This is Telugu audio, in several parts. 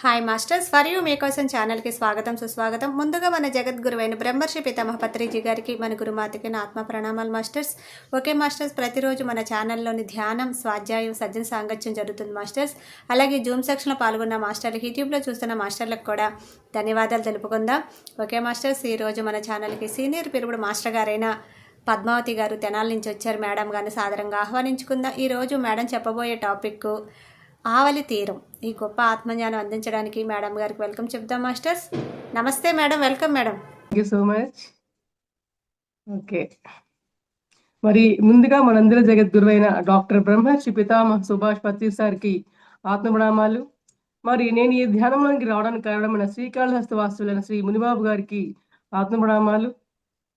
హాయ్ మాస్టర్స్, ఫర్ యూ మీకోసం ఛానల్కి స్వాగతం సుస్వాగతం. ముందుగా మన జగద్గురువైన బ్రహ్మర్షి పితామహ పత్రిజీ గారికి, మన గురుమాతకి నా ఆత్మ ప్రణామాలు మాస్టర్స్. ఓకే మాస్టర్స్, ప్రతిరోజు మన ఛానల్లోని ధ్యానం, స్వాధ్యాయం, సజ్జన సాంగత్యం జరుగుతుంది మాస్టర్స్. అలాగే జూమ్ సెక్షన్లో పాల్గొన్న మాస్టర్లకి, యూట్యూబ్లో చూస్తున్న మాస్టర్లకు కూడా ధన్యవాదాలు తెలుపుకుందాం. ఓకే మాస్టర్స్, ఈరోజు మన ఛానల్కి సీనియర్ పిరుగుడు మాస్టర్ గారైన పద్మావతి గారు తెనాల నుంచి వచ్చారు. మేడం గారిని సాదరంగా ఆహ్వానించుకుందాం. ఈరోజు మేడం చెప్పబోయే టాపిక్ ఆవలి తీరం. ఈ గొప్ప ఆత్మజ్ఞానం అందించడానికి మేడం గారికి వెల్కమ్ చెప్తాం మాస్టర్స్. నమస్తే madam, welcome madam. Thank you so much. Okay, మరి ముందుగా మనందరి జగద్గురువైన డాక్టర్ బ్రహ్మర్షి పితామహ సుభాష్ పత్రి సార్కి ఆత్మప్రణామాలు. మరి నేను ఈ ధ్యానంలోకి రావడానికి కారణమైన శ్రీకాళహస్తి వాస్తువులైన శ్రీ మునిబాబు గారికి ఆత్మప్రణామాలు.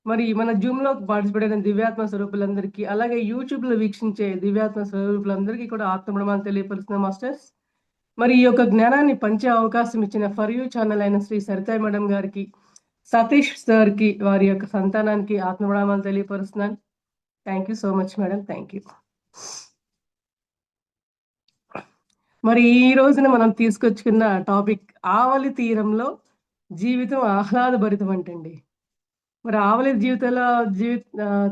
మరి మన జూమ్లో పార్టిసిపేట్ అయిన దివ్యాత్మ స్వరూపులందరికీ, అలాగే యూట్యూబ్లో వీక్షించే దివ్యాత్మ స్వరూపులందరికీ కూడా ఆత్మప్రణామాలు తెలియపరుస్తున్నాం మాస్టర్స్. మరి ఈ యొక్క జ్ఞానాన్ని పంచే అవకాశం ఇచ్చిన ఫర్ యూ ఛానల్ అయిన శ్రీ సరితాయ్ మేడం గారికి, సతీష్ సార్కి, వారి యొక్క సంతానానికి ఆత్మప్రణామాలు తెలియపరుస్తున్నాను. Thank you so much madam, thank you. మరి ఈ రోజున మనం తీసుకొచ్చుకున్న టాపిక్ ఆవలి తీరంలో జీవితం ఆహ్లాదభరితం అంటండి. మరి ఆవలి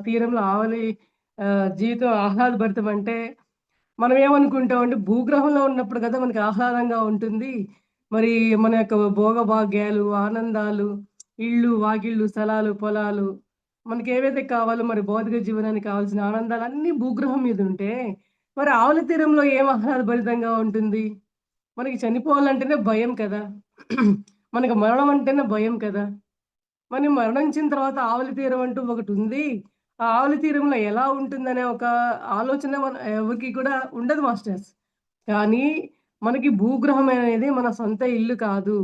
తీరంలో ఆవలి జీవితం ఆహ్లాదభరితం అంటే మనం ఏమనుకుంటామంటే భూగ్రహంలో ఉన్నప్పుడు కదా మనకి ఆహ్లాదంగా ఉంటుంది. మరి మన యొక్క భోగభాగ్యాలు, ఆనందాలు, ఇళ్ళు, వాకిళ్ళు, స్థలాలు, పొలాలు, మనకి ఏవైతే కావాలో మరి భౌతిక జీవనానికి కావాల్సిన ఆనందాలు అన్నీ భూగ్రహం మీద ఉంటే, మరి ఆవలి తీరంలో ఏం ఆహ్లాదభరితంగా ఉంటుంది? మనకి చనిపోవాలంటేనే భయం కదా. మనకి మరణం అంటేనే భయం కదా. మనం మరణించిన తర్వాత ఆవలి తీరం అంటూ ఒకటి ఉంది. ఆ ఆవలి తీరంలో ఎలా ఉంటుందనే ఒక ఆలోచన ఎవరికి కూడా ఉండదు మాస్టర్స్. కానీ మనకి భూగ్రహం అనేది మన సొంత ఇల్లు కాదు.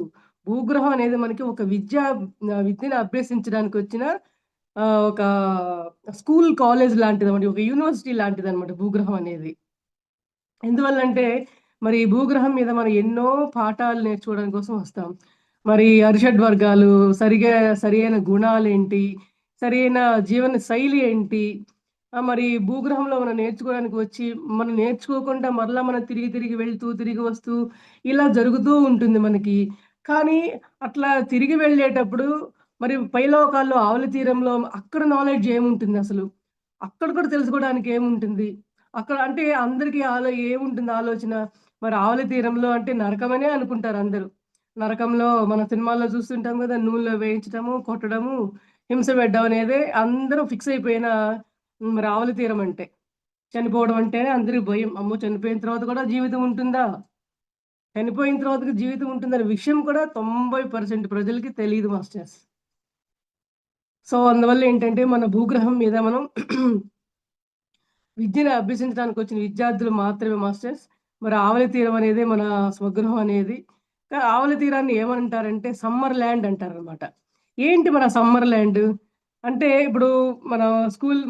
భూగ్రహం అనేది మనకి ఒక విద్యను అభ్యసించడానికి వచ్చిన ఒక స్కూల్, కాలేజ్ లాంటిదన్నమాట. ఒక యూనివర్సిటీ లాంటిదన్నమాట భూగ్రహం అనేది. ఎందువల్లంటే మరి భూగ్రహం మీద మనం ఎన్నో పాఠాలు నేర్చుకోవడం కోసం వస్తాం. మరి అరిషడ్ వర్గాలు, సరియైన గుణాలేంటి, సరైన జీవన శైలి ఏంటి, మరి భూగ్రహంలో మనం నేర్చుకోవడానికి వచ్చి, మనం నేర్చుకోకుండా మరలా మనం తిరిగి వెళ్తూ, తిరిగి వస్తూ ఇలా జరుగుతూ ఉంటుంది మనకి. కానీ అట్లా తిరిగి వెళ్ళేటప్పుడు మరి పైలోకాల్లో ఆవలి తీరంలో అక్కడ నాలెడ్జ్ ఏముంటుంది అసలు? అక్కడ కూడా తెలుసుకోవడానికి ఏముంటుంది? అక్కడ అంటే అందరికీ ఏముంటుంది ఆలోచన? మరి ఆవలి తీరంలో అంటే నరకమనే అనుకుంటారు అందరూ. నరకంలో మన సినిమాల్లో చూస్తుంటాం కదా, నూనెలో వేయించడము, కొట్టడము, హింస పెట్టడం అనేదే అందరూ ఫిక్స్ అయిపోయిన మరి ఆవలి తీరం అంటే. చనిపోవడం అంటేనే అందరికి భయం. అమ్మో! చనిపోయిన తర్వాత కూడా జీవితం ఉంటుందా? చనిపోయిన తర్వాత జీవితం ఉంటుందనే విషయం కూడా 90% ప్రజలకి తెలీదు మాస్టర్స్. సో అందువల్ల ఏంటంటే మన భూగ్రహం మీద మనం విద్యను అభ్యసించడానికి వచ్చిన విద్యార్థులు మాత్రమే మాస్టర్స్. మరి ఆవలి తీరం అనేది మన స్వగృహం అనేది. ఆవలి తీరాన్ని ఏమంటారంటే సమ్మర్ ల్యాండ్ అంటారనమాట. ఏంటి మన సమ్మర్ ల్యాండ్ అంటే, ఇప్పుడు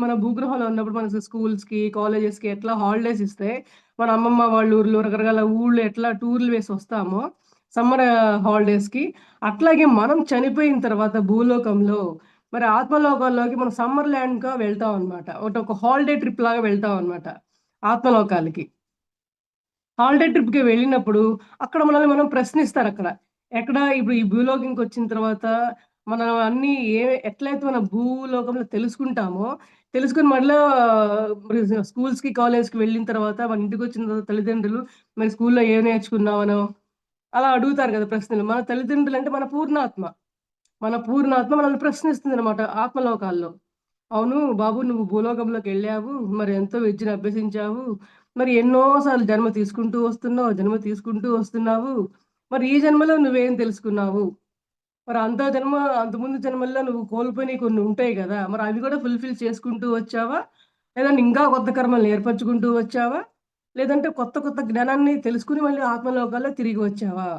మన భూగృహంలో ఉన్నప్పుడు మన స్కూల్స్‌కి, కాలేజెస్‌కి ఎట్లా హాలిడేస్ ఇస్తే, మన అమ్మమ్మ వాళ్ళ ఊర్లో, రకరకాల ఊళ్ళు ఎట్లా టూర్‌లు వేసి వస్తామో సమ్మర్ హాలిడేస్‌కి, అట్లాగే మనం చనిపోయిన తర్వాత భూలోకంలో మరి ఆత్మలోకాల్లోకి మనం సమ్మర్ ల్యాండ్‌గా వెళ్తాం అనమాట. ఒక హాలిడే ట్రిప్ లాగా వెళ్తాం అనమాట ఆత్మలోకాలకి. హాలిడే ట్రిప్‌కి వెళ్ళినప్పుడు అక్కడ మనల్ని మనం ప్రశ్నిస్తారక్కడ. ఇప్పుడు ఈ భూలోకంకొచ్చిన తర్వాత మనం అన్నీ ఎట్లయితే మన భూలోకంలో తెలుసుకుంటామో, తెలుసుకొని మళ్ళా మరి స్కూల్స్‌కి, కాలేజ్‌కి వెళ్ళిన తర్వాత మన ఇంటికొచ్చిన తర్వాత తల్లిదండ్రులు మరి స్కూల్‌లో ఏం నేర్చుకున్నావనో అలా అడుగుతారు కదా ప్రశ్నలు. మన తల్లిదండ్రులంటే మన పూర్ణాత్మ మనల్ని ప్రశ్నిస్తుందనమాట ఆత్మలోకాల్లో. అవును బాబు, నువ్వు భూలోకంలోకెళ్ళావు. మరి ఎంతో విద్యను అభ్యసించావు. మరి ఎన్నో సార్లు జన్మ తీసుకుంటూ వస్తున్నావు. మరి ఈ జన్మలో నువ్వేం తెలుసుకున్నావు? మరి అంతకుముందు జన్మల్లో నువ్వు కోల్పోయినయి కొన్ని ఉంటాయి గదా! మరి అవి గూడా ఫుల్‌ఫిల్ చేసుకుంటూ వచ్చావా? లేదంటే ఇంకా కొత్త కర్మలు ఏర్పరచుకుంటూ వచ్చావా? లేదంటే కొత్త కొత్త జ్ఞానాన్ని తెలుసుకొని మళ్ళీ ఆత్మలోకాల్లో తిరిగి వచ్చావా?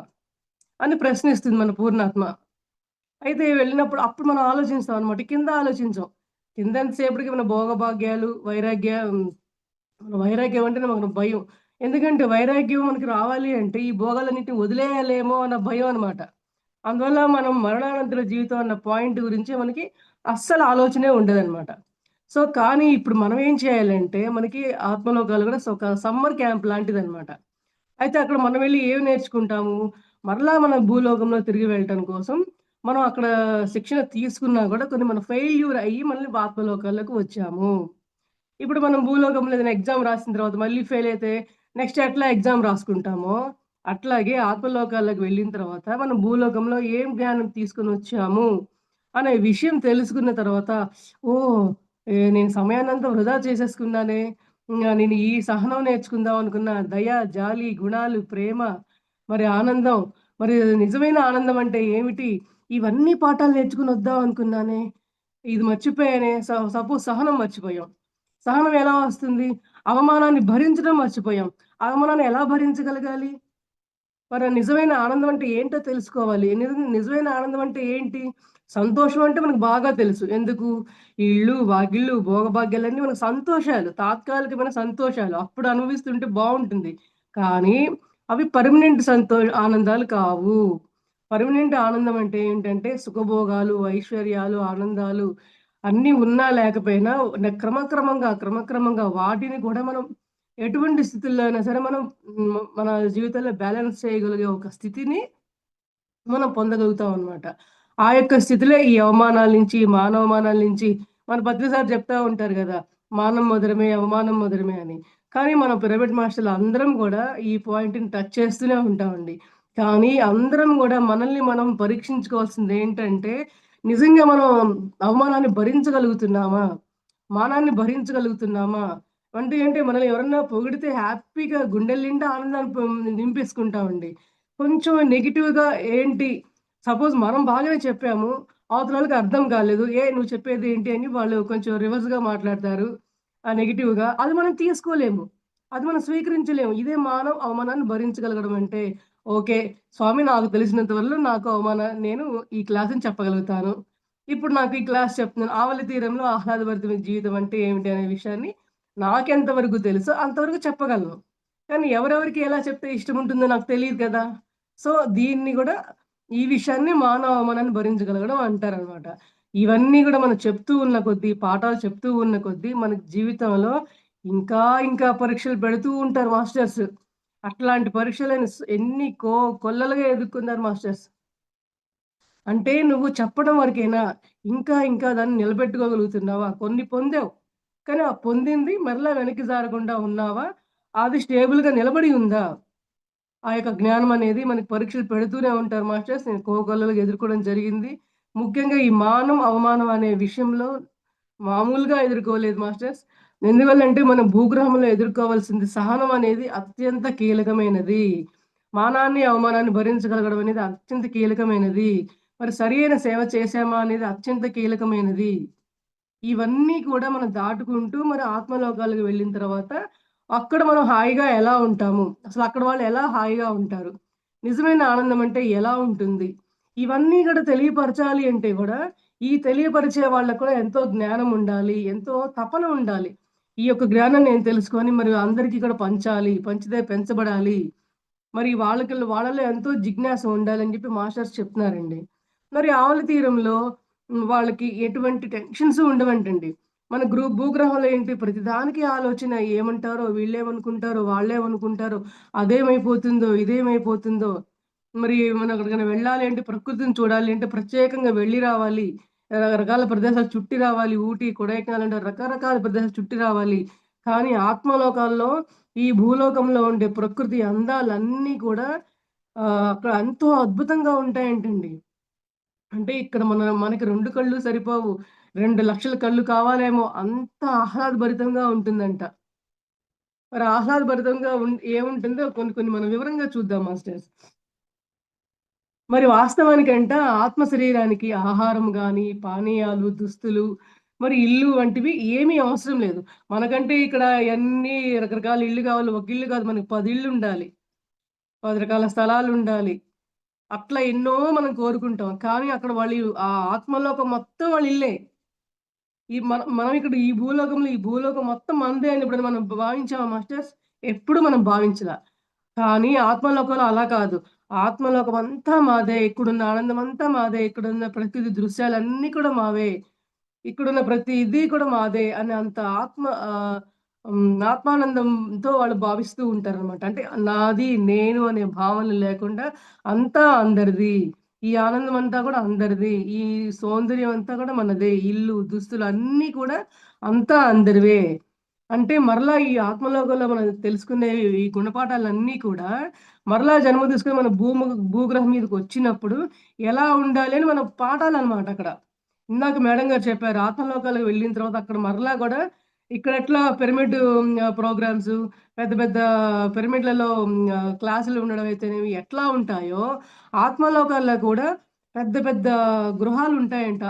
అని ప్రశ్నిస్తుంది మన పూర్ణాత్మ. అయితే వెళ్ళినప్పుడు అప్పుడు మనం ఆలోచిస్తాం అన్నమాట. కింద ఆలోచించం. కింద ఎంతసేపటికి మన భోగభాగ్యాలు, వైరాగ్యం అంటేనే మనకు భయం. ఎందుకంటే వైరాగ్యం మనకి రావాలి అంటే ఈ భోగాలన్నిటిని వదిలేయాలేమో అన్న భయం అన్నమాట. అందువల్ల మనం మరణానంతర జీవితం అన్న పాయింట్ గురించి మనకి అస్సలు ఆలోచనే ఉండదన్నమాట. సో, కానీ ఇప్పుడు మనం ఏం చేయాలంటే మనకి ఆత్మలోకాలు కూడా ఒక సమ్మర్ క్యాంప్ లాంటిదన్నమాట. అయితే అక్కడ మనం వెళ్లి ఏం నేర్చుకుంటాము? మరలా మన భూలోకంలో తిరిగి వెళ్ళటం కోసం మనం అక్కడ శిక్షణ తీసుకున్నా కూడా కొన్ని మనం ఫెయిల్యూర్ అయ్యి మళ్ళీ ఆత్మలోకాల్లోకి వచ్చాము. ఇప్పుడు మనం భూలోకంలో ఏదైనా ఎగ్జామ్ రాసిన తర్వాత మళ్ళీ ఫెయిల్ అయితే నెక్స్ట్ ఎట్లా ఎగ్జామ్ రాసుకుంటామో, అట్లాగే ఆత్మలోకాల్లోకి వెళ్ళిన తర్వాత మనం భూలోకంలో ఏం జ్ఞానం తీసుకొనొచ్చాము అనే విషయం తెలుసుకున్న తర్వాత, ఓహ్! నేను సమయాన్నంతా వృధా చేసేసుకున్నానే. నేను ఈ సహనం నేర్చుకుందాం అనుకున్న దయ, జాలి, గుణాలు, ప్రేమ, మరి ఆనందం, మరి నిజమైన ఆనందం అంటే ఏమిటి? ఇవన్నీ పాఠాలు నేర్చుకొనొద్దాం అనుకున్నానే. ఇది మర్చిపోయానే. సపోజ్ సహనం మర్చిపోయాం. సహనం ఎలా వస్తుంది? అవమానాన్ని భరించడం మర్చిపోయాం. అవమానాన్ని ఎలా భరించగలగాలి? మరి నిజమైన ఆనందం అంటే ఏంటో తెలుసుకోవాలి. నిజమైన ఆనందం అంటే ఏంటి? సంతోషం అంటే మనకు బాగా తెలుసు. ఎందుకు? ఇల్లు, వాకిళ్ళు, భోగభాగ్యాలన్నీ మనకు సంతోషాలు. తాత్కాలికమైన సంతోషాలు. అప్పుడు అనుభవిస్తుంటే బావుంటుంది. కానీ అవి పర్మనెంట్ ఆనందాలు కావు. పర్మనెంట్ ఆనందం అంటే ఏంటంటే సుఖభోగాలు, ఐశ్వర్యాలు, ఆనందాలు అన్నీ ఉన్నా లేకపోయినా క్రమక్రమంగా వాటిని కూడా మనం ఎటువంటి స్థితిలో అయినా సరే మనం మన జీవితంలో బ్యాలెన్స్ చేయగలిగే ఒక స్థితిని మనం పొందగలుగుతాం అనమాట. ఆ యొక్క స్థితిలో ఈ అవమానాల నుంచి, మానవమానాల నుంచి మన పత్రి సార్ చెప్తా ఉంటారు గదా! మానం మధురమే, అవమానం మధురమే అని. కానీ మనం పిరమిడ్ మాస్టర్లు అందరం గూడా ఈ పాయింట్‌ని టచ్ చేస్తూనే ఉంటామండి. కానీ అందరం గూడా మనల్ని మనం పరీక్షించుకోవాల్సిందేంటంటే, నిజంగా మనం అవమానాన్ని భరించగలుగుతున్నామా? మానాన్ని భరించగలుగుతున్నామా? అంటే ఏంటి మనల్ని ఎవరన్నా పొగిడితే హ్యాపీగా గుండెల నిండా ఆనందాన్ని నింపేసుకుంటామండి. కొంచెం నెగెటివ్‌గా ఏంటి సపోజ్ మనం బాగానే చెప్పాము. అవతలోళ్ళకి అర్థం కాలేదు. నువ్వు చెప్పేదేంటి అని వాళ్ళు కొంచెం రివర్స్‌గా మాట్లాడతారు. నెగెటివ్‌గా. అది మనం తీసుకోలేము. అది మనం స్వీకరించలేము. ఇదే మానవ అవమానాన్ని భరించగలగడం అంటే, ఓకే. స్వామి నాకు తెలిసినంత వరకు నాకు నేను ఈ క్లాస్‌ని చెప్పగలుగుతాను. ఇప్పుడు నాకు ఈ క్లాస్ చెప్తున్నాను. ఆవలి తీరంలో ఆహ్లాదభరితమైన జీవితం అంటే ఏమిటి అనే విషయాన్ని నాకెంత వరకు తెలుసో అంతవరకు చెప్పగలను. కానీ ఎవరెవరికి ఎలా చెప్తే ఇష్టముంటుందో నాకు తెలీదు కదా! సో, దీన్ని గూడా ఈ విషయాన్ని మానవ అవమానాన్ని భరించగలగడం అంటారనమాట. ఇవన్నీ గూడా మనం చెప్తూ ఉన్న కొద్దీ, పాఠాలు చెప్తూ ఉన్న కొద్దీ, మనకి జీవితంలో ఇంకా పరీక్షలు పెడుతూ ఉంటారు మాస్టర్స్. అట్లాంటి పరీక్షలను ఎన్ని కొల్లలుగా ఎదుర్కొన్నారు మాస్టర్స్. అంటే నువ్వు చెప్పడం వరకేనా? ఇంకా దాన్ని నిలబెట్టుకోగలుగుతున్నావా? కొన్ని పొందావు. కానీ ఆ పొందింది మరలా వెనక్కి జారకుండా ఉన్నావా? అది స్టేబుల్‌గా నిలబడి ఉందా? ఆ యొక్క జ్ఞానం అనేది మనకి పరీక్షలు పెడుతూనే ఉంటారు మాస్టర్స్. నేను కోకొల్లలుగా ఎదుర్కోవడం జరిగింది. ముఖ్యంగా ఈ మానం, అవమానం అనే విషయంలో మామూలుగా ఎదుర్కోలేదు మాస్టర్స్. ఎందువల్లంటే మనం భూగ్రహంలో ఎదుర్కోవాల్సింది సహనం అనేది అత్యంత కీలకమైనది. మానాన్ని, అవమానాన్ని భరించగలగడం అనేది అత్యంత కీలకమైనది. మరి సరియైన సేవ చేశామా అనేది అత్యంత కీలకమైనది. ఇవన్నీ కూడా మనం దాటుకుంటూ మరి ఆత్మలోకాలకు వెళ్ళిన తర్వాత, అక్కడ మనం హాయిగా ఎలా ఉంటాము? అసలక్కడ వాళ్ళు ఎలా హాయిగా ఉంటారు? నిజమైన ఆనందం అంటే ఎలా ఉంటుంది? ఇవన్నీ గూడా తెలియపరచాలి అంటే గూడా, ఈ తెలియపరిచే వాళ్ళకి కూడా ఎంతో జ్ఞానం ఉండాలి. ఎంతో తపన ఉండాలి. ఈ యొక్క జ్ఞానం నేను తెలుసుకొని మరి అందరికీ కూడా పంచాలి. పంచితే పెంచబడాలి. మరి వాళ్ళలో ఎంతో జిజ్ఞాస ఉండాలని జెప్పి మాస్టర్స్ చెప్తున్నారండి. మరి ఆవల తీరంలో వాళ్ళకి ఎటువంటి టెన్షన్స్ ఉండవంటండి. మన భూగ్రహంలో ఏంటి ప్రతిదానికి ఆలోచన ఏమంటారో, వీళ్ళేమనుకుంటారో, వాళ్ళేమనుకుంటారో, అదేమైపోతుందో, ఇదేమైపోతుందో. మరి మనం ఎక్కడికైనా వెళ్ళాలి అంటే, ప్రకృతిని చూడాలి అంటే ప్రత్యేకంగా వెళ్లి రావాలి. రకరకాల ప్రదేశాలు చుట్టి రావాలి. ఊటీ, కొడైకెనాల్ అంటే రకరకాల ప్రదేశాలు చుట్టి రావాలి. కానీ ఆత్మలోకాల్లో ఈ భూలోకంలో ఉండే ప్రకృతి అందాలన్నీ కూడా అక్కడ ఎంతో అద్భుతంగా ఉంటాయంటండి. అంటే ఇక్కడ మనకి 2 కళ్ళు సరిపోవు. 2,00,000 కళ్ళు కావాలేమో అంత ఆహ్లాదభరితంగా ఉంటుందంట. మరి ఆహ్లాదభరితంగా ఏముంటుందో కొన్ని కొన్ని మనం వివరంగా చూద్దాం మాస్టర్స్. మరి వాస్తవానికంట ఆత్మ శరీరానికి ఆహారం గాని, పానీయాలు, దుస్తులు, మరి ఇల్లు వంటివి ఏమీ అవసరం లేదు. మనకంటే ఇక్కడ అన్నీ రకరకాల ఇల్లు కావాలి. ఒక ఇల్లు కాదు మనకు 10 ఇళ్ళుండాలి. 10 రకాల స్థలాలుండాలి. అట్లా ఎన్నో మనం కోరుకుంటాం. కానీ అక్కడ ఆ ఆత్మలోకం మొత్తం వాళ్ళ ఇల్లే. మనం ఇక్కడ ఈ భూలోకం మొత్తం మనదే అని ఎప్పుడైనా మనం భావించామా మాస్టర్స్? ఎప్పుడు మనం భావించలా. కానీ ఆత్మలోకంలో అలా కాదు. ఆత్మలోకం అంతా మాదే. ఇక్కడున్న ఆనందం అంతా మాదే. ఇక్కడున్న ప్రకృతి దృశ్యాలన్నీ కూడా మావే. ఇక్కడున్న ప్రతి ఇది కూడా మాదే అని అంత ఆత్మానందంతో వాళ్ళు భావిస్తూ ఉంటారనమాట. అంటే నాది, నేను అనే భావనలు లేకుండా అంతా అందరిది. ఈ ఆనందం అంతా కూడా అందరిది. ఈ సౌందర్యం అంతా కూడా మనదే. ఇల్లు, దుస్తులు అన్నీ కూడా అంతా అందరివే. అంటే మరలా ఈ ఆత్మలోకంలో మనం తెలుసుకునే ఈ గుణపాఠాలన్నీ కూడా మరలా జన్మ తీసుకొని మన భూగ్రహం మీదకొచ్చినప్పుడు ఎలా ఉండాలి అని మన పాఠాలనమాట అక్కడ. ఇందాక మేడం గారు చెప్పారు. ఆత్మలోకాలకు వెళ్ళిన తర్వాత అక్కడ మరలా గూడా ఇక్కడెట్లా పిరమిడ్ ప్రోగ్రామ్స్ పెద్ద పెద్ద పిరమిడ్‌లలో క్లాసులు ఉండడం అయితేనేమి ఎట్లా ఉంటాయో, ఆత్మలోకాల్లో కూడా పెద్ద పెద్ద గృహాలుంటాయంట.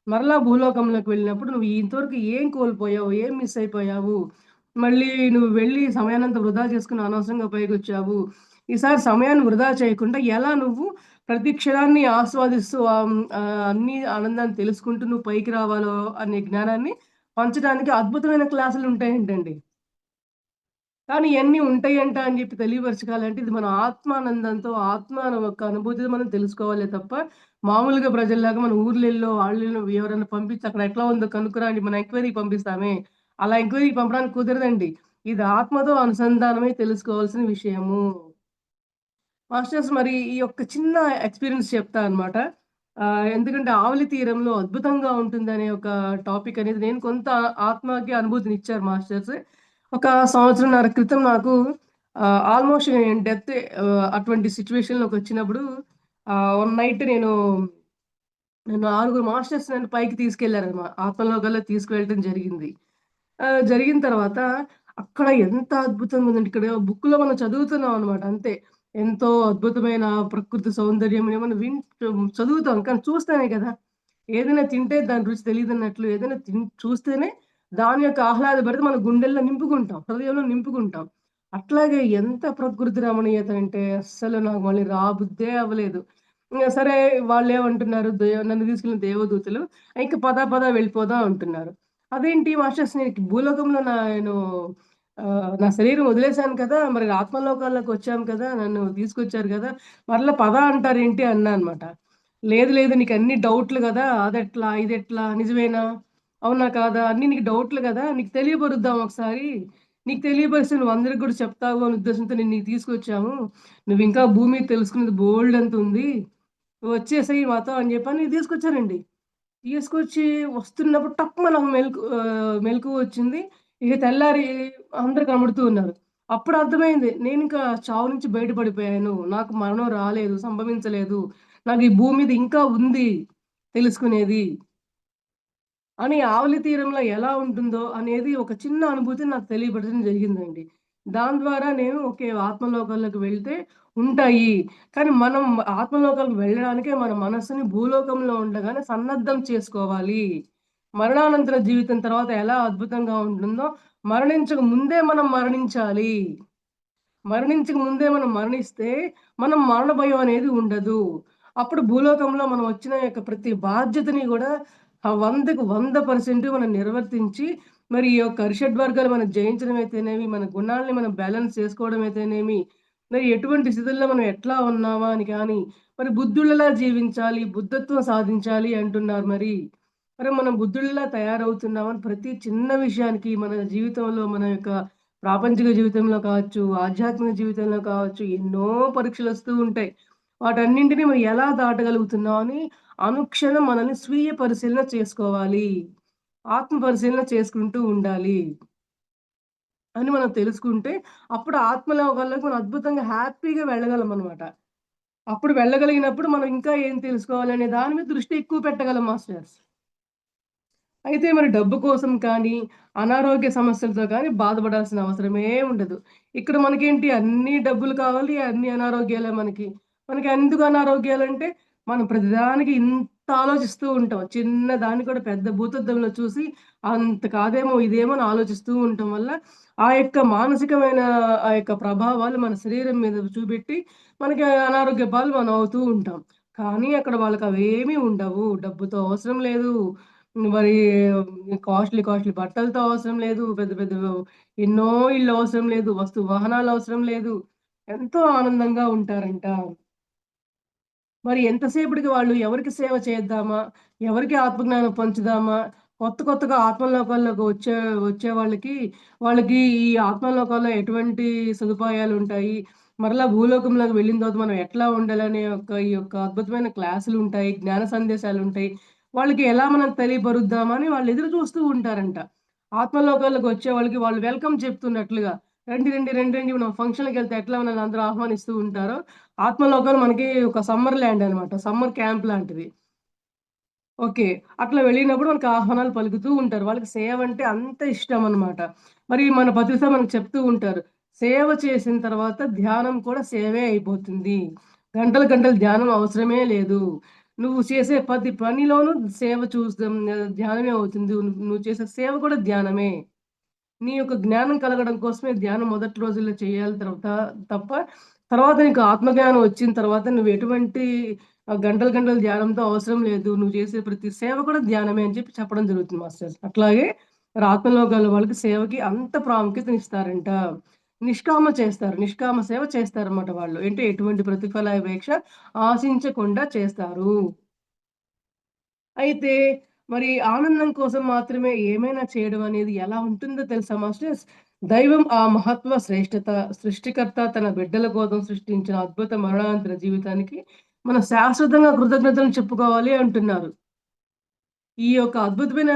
మరలా భూలోకంలోకి వెళ్ళినప్పుడు నువ్వు ఇంతవరకు ఏం కోల్పోయావు? ఏం మిస్ అయిపోయావు? మళ్ళీ నువ్వు వెళ్ళి సమయాన్నంతా వృధా చేసుకొని అనవసరంగా పైకొచ్చావు. ఈసారి సమయాన్ని వృధా చేయకుండా ఎలా నువ్వు ప్రతి క్షణాన్ని ఆస్వాదిస్తూ అన్నీ ఆనందాన్ని తెలుసుకుంటూ నువ్వు పైకి రావాలో అనే జ్ఞానాన్ని పంచడానికి అద్భుతమైన క్లాసులుంటాయంటండి. కానీ ఇయన్నీ ఉంటాయంట అని జెప్పి తెలియపరచకాలంటే ఇది మన ఆత్మానందంతో ఆత్మ యొక్క అనుభూతితో మనం తెలుసుకోవాలే తప్ప, మామూలుగా ప్రజల్లాగా మన ఊర్లెల్లో, ఆళ్ళెల్లో ఎవరైనా పంపించి అక్కడ ఎట్లా ఉందో కనుక్కురా అని మనం ఎంక్వైరీకి పంపిస్తామే, అలా ఎంక్వైరీకి పంపడానికి కుదరదండి. ఇది ఆత్మతో అనుసంధానమై తెలుసుకోవాల్సిన విషయము. మాస్టర్స్ మరి ఈ యొక్క చిన్న ఎక్స్‌పీరియన్స్ చెప్తా అనమాట. ఎందుకంటే ఆవలి తీరంలో అద్భుతంగా ఉంటుందనే ఒక టాపిక్ అనేది నేను కొంత ఆత్మకి అనుభూతినిచ్చారు మాస్టర్స్. ఒక సంవత్సరంన్నర క్రితం నాకు ఆల్‌మోస్ట్ నేను అటువంటి సిట్యుయేషన్‌లోకొచ్చినప్పుడు వన్ నైట్ నన్ను ఆరుగురు మాస్టర్స్ నన్ను పైకి ఆత్మలోకంలోకి తీసుకువెళ్ళటం జరిగింది. జరిగిన తర్వాత అక్కడ ఎంత అద్భుతంగా ఉందంటే, ఇక్కడ బుక్‌లో మనం చదువుతున్నాం అన్నమాట అంతే. ఎంతో అద్భుతమైన ప్రకృతి సౌందర్యం మనం చదువుతాం. కానీ చూస్తేనే కదా! ఏదైనా తింటే దాని రుచి తెలీదన్నట్లు ఏదైనా చూస్తేనే దాని యొక్క ఆహ్లాదభరిత మన గుండెల్లో నింపుకుంటాం. హృదయంలో నింపుకుంటాం. అట్లాగే ఎంత ప్రకృతి రమణీయత అంటే అస్సలు నాకు మళ్ళీ రాబుద్దే అవ్వలేదు. ఇంగ సరే వాళ్ళేమంటున్నారు నన్ను తీసుకెళ్ళిన దేవదూతలు ఇంక పద పద వెళ్ళిపోదాం అంటున్నారు. అదేంటి మాస్టర్స్ నేను భూలోకంలో నా శరీరం వదిలేసాను కదా! మరి ఆత్మలోకాల్లోకొచ్చాం కదా! నన్ను తీసుకొచ్చారు గదా! మరలా పద అంటారేంటి అన్నా అనమాట. లేదు లేదు నీకన్నీ డౌట్‌లు గదా! అదెట్లా? ఇదెట్లా? నిజమేనా? అవునా? కాదా? అన్నీ నీకు డౌట్‌లు గదా! నీకు తెలియబరుద్దాం ఒకసారి. నీకు తెలియబరిస్తే నువ్వు అందరికి గూడా చెప్తావు అనే ఉద్దేశంతో నిన్నిటు తీసుకొచ్చాము. నువ్వింకా భూమి మీద తెలుసుకునేది బోలెడంతుంది. నువ్వొచ్చేసేయి మాతో అని జెప్పని తీసుకొచ్చారండి. తీసుకొచ్చి వస్తున్నప్పుడు టప్‌మని నాకు మెలుకువొచ్చింది. ఇక తెల్లారి అందరూ కనబడుతూ ఉన్నారు. అప్పుడు అర్థమైంది. నేనింకా చావు నుంచి బయట పడిపోయాను. నాకు మరణం రాలేదు, సంభవించలేదు. నాకు ఈ భూమి మీద ఇంకా ఉంది తెలుసుకునేది. అని ఆవలి తీరంలో ఎలా ఉంటుందో అనేది ఒక చిన్న అనుభూతిని నాకు తెలియపరచడం జరిగిందండి. దాని ద్వారా నేను ఓకే. ఆత్మలోకాల్లోకి వెళ్తే ఉంటాయి. కానీ మనం ఆత్మలోకాలకు వెళ్ళడానికే మన మనస్సుని భూలోకంలో ఉండగానే సన్నద్ధం చేసుకోవాలి. మరణానంతర జీవితం తర్వాత ఎలా అద్భుతంగా ఉంటుందో మరణించక ముందే మనం మరణించాలి. మరణించక ముందే మనం మరణిస్తే, మనం మరణ భయం అనేది ఉండదు. అప్పుడు భూలోకంలో మనం వచ్చిన యొక్క ప్రతి బాధ్యతని గూడా 100కి 100% మనం నిర్వర్తించి, మరి ఈ యొక్క అరిషడ్ వర్గాలు మనం జయించడం అయితేనేమి, మన గుణాల్ని మనం బ్యాలెన్స్ చేసుకోవడం అయితేనేమి, మరి ఎటువంటి స్థితుల్లో మనం ఎట్లా ఉన్నామా అని కానీ, మరి బుద్ధుళ్ళలా జీవించాలి, బుద్ధత్వం సాధించాలి అంటున్నారు మరి. మరి మనం బుద్ధుడిలా తయారవుతున్నామని ప్రతి చిన్న విషయానికి మన జీవితంలో మన యొక్క ప్రాపంచిక జీవితంలో కావచ్చు, ఆధ్యాత్మిక జీవితంలో కావచ్చు, ఎన్నో పరీక్షలొస్తూ ఉంటాయి. వాటన్నింటిని మనం ఎలా దాటగలుగుతున్నాం అని అనుక్షణం మనల్ని స్వీయ పరిశీలన చేసుకోవాలి. ఆత్మ పరిశీలన చేసుకుంటూ ఉండాలి. అని మనం తెలుసుకుంటే, అప్పుడు ఆత్మలోకాల్లోకి మనం అద్భుతంగా హ్యాపీగా వెళ్ళగలమనమాట. అప్పుడు వెళ్ళగలిగినప్పుడు మనం ఇంకా ఏం తెలుసుకోవాలనే దాని మీద దృష్టి ఎక్కువ పెట్టగలం మాస్టర్స్. అయితే మరి డబ్బు కోసం కానీ, అనారోగ్య సమస్యలతో కానీ బాధపడాల్సిన అవసరమే ఉండదు. ఇక్కడ మనకేంటి అన్నీ డబ్బులు కావాలి, అన్ని అనారోగ్యాలే మనకి. మనకి ఎందుకు అనారోగ్యాలంటే, మనం ప్రతిదానికి ఇంత ఆలోచిస్తూ ఉంటాం. చిన్న దాన్ని కూడా పెద్ద భూతద్దంలో చూసి, అంత కాదేమో, ఇదేమో అని ఆలోచిస్తూ ఉండటం వల్ల, ఆ యొక్క మానసికమైన ఆ యొక్క ప్రభావాలు మన శరీరం మీద చూపెట్టి, మనకి అనారోగ్య పాలు మనం అవుతూ ఉంటాం. కానీ అక్కడ వాళ్ళకవేమీ ఉండవు. డబ్బుతో అవసరం లేదు. మరి కాస్ట్‌లీ బట్టలతో అవసరం లేదు. పెద్ద పెద్ద ఎన్నో ఇళ్ళు అవసరం లేదు. వాహనాలు అవసరం లేదు. ఎంతో ఆనందంగా ఉంటారంట. మరి ఎంతసేపటికి వాళ్ళు ఎవరికి సేవ చేద్దామా? ఎవరికి ఆత్మజ్ఞానం పంచుదామా? కొత్తగా ఆత్మలోకాల్లోకి వచ్చే వాళ్ళకి ఈ ఆత్మలోకాల్లో ఎటువంటి సదుపాయాలుంటాయి, మరలా భూలోకంలోకి వెళ్ళిన తర్వాత మనం ఎట్లా ఉండాలనే ఈ యొక్క అద్భుతమైన క్లాసులుంటాయి, జ్ఞాన సందేశాలుంటాయి. వాళ్ళకి ఎలా మనం తెలియపరుద్దామని వాళ్ళు ఎదురు చూస్తూ ఉంటారంట. ఆత్మలోకాల్లోకి వచ్చే వాళ్ళకి వాళ్ళు వెల్కమ్ చెప్తున్నట్లుగా. రండి, రండి, రండి, రండి మనం ఫంక్షన్‌లకెళ్తే ఎట్లా మనల్ని అందరూ ఆహ్వానిస్తూ ఉంటారో, ఆత్మలోకాలు మనకి ఒక సమ్మర్ ల్యాండ్ అనమాట. సమ్మర్ క్యాంప్ లాంటిది. ఓకే. అట్లా వెళ్ళినప్పుడు మనకు ఆహ్వానాలు పలుకుతూ ఉంటారు. వాళ్ళకి సేవంటే అంత ఇష్టమనమాట. మరి మన పత్రిక మనకు చెప్తూ ఉంటారు. సేవ చేసిన తర్వాత ధ్యానం కూడా సేవే అయిపోతుంది. గంటలు గంటలు ధ్యానం అవసరమే లేదు. నువ్వు చేసే ప్రతి పనిలోనూ సేవ ధ్యానమే అవుతుంది. నువ్వు చేసే సేవ కూడా ధ్యానమే. నీ యొక్క జ్ఞానం కలగడం కోసమే ధ్యానం మొదటి రోజుల్లో చేయాలి తప్ప తర్వాత నీకు ఆత్మజ్ఞానం వచ్చిన తర్వాత నువ్వు ఎటువంటి గంటలు గంటలు ధ్యానంతో అవసరం లేదు. నువ్వు చేసే ప్రతి సేవ కూడా ధ్యానమే అని చెప్పడం జరుగుతుంది మాస్టర్స్. అట్లాగే మరి ఆత్మలోకాల వాళ్ళకి సేవకి అంత ప్రాముఖ్యతనిస్తారంట. నిష్కామ సేవ చేస్తారన్నమాట వాళ్ళు. అంటే ఎటువంటి ప్రతిఫలాపేక్ష ఆశించకుండా చేస్తారు. అయితే మరి ఆనందం కోసం మాత్రమే ఏమైనా చేయడం అనేది ఎలా ఉంటుందో తెలుసా మాస్టర్స్? దైవం ఆ మహత్వ శ్రేష్ఠత, సృష్టికర్త తన బిడ్డల కోసం సృష్టించిన అద్భుత మరణానంతర జీవితానికి మనం శాశ్వతంగా కృతజ్ఞతలు చెప్పుకోవాలి అంటున్నారు. ఈ యొక్క అద్భుతమైన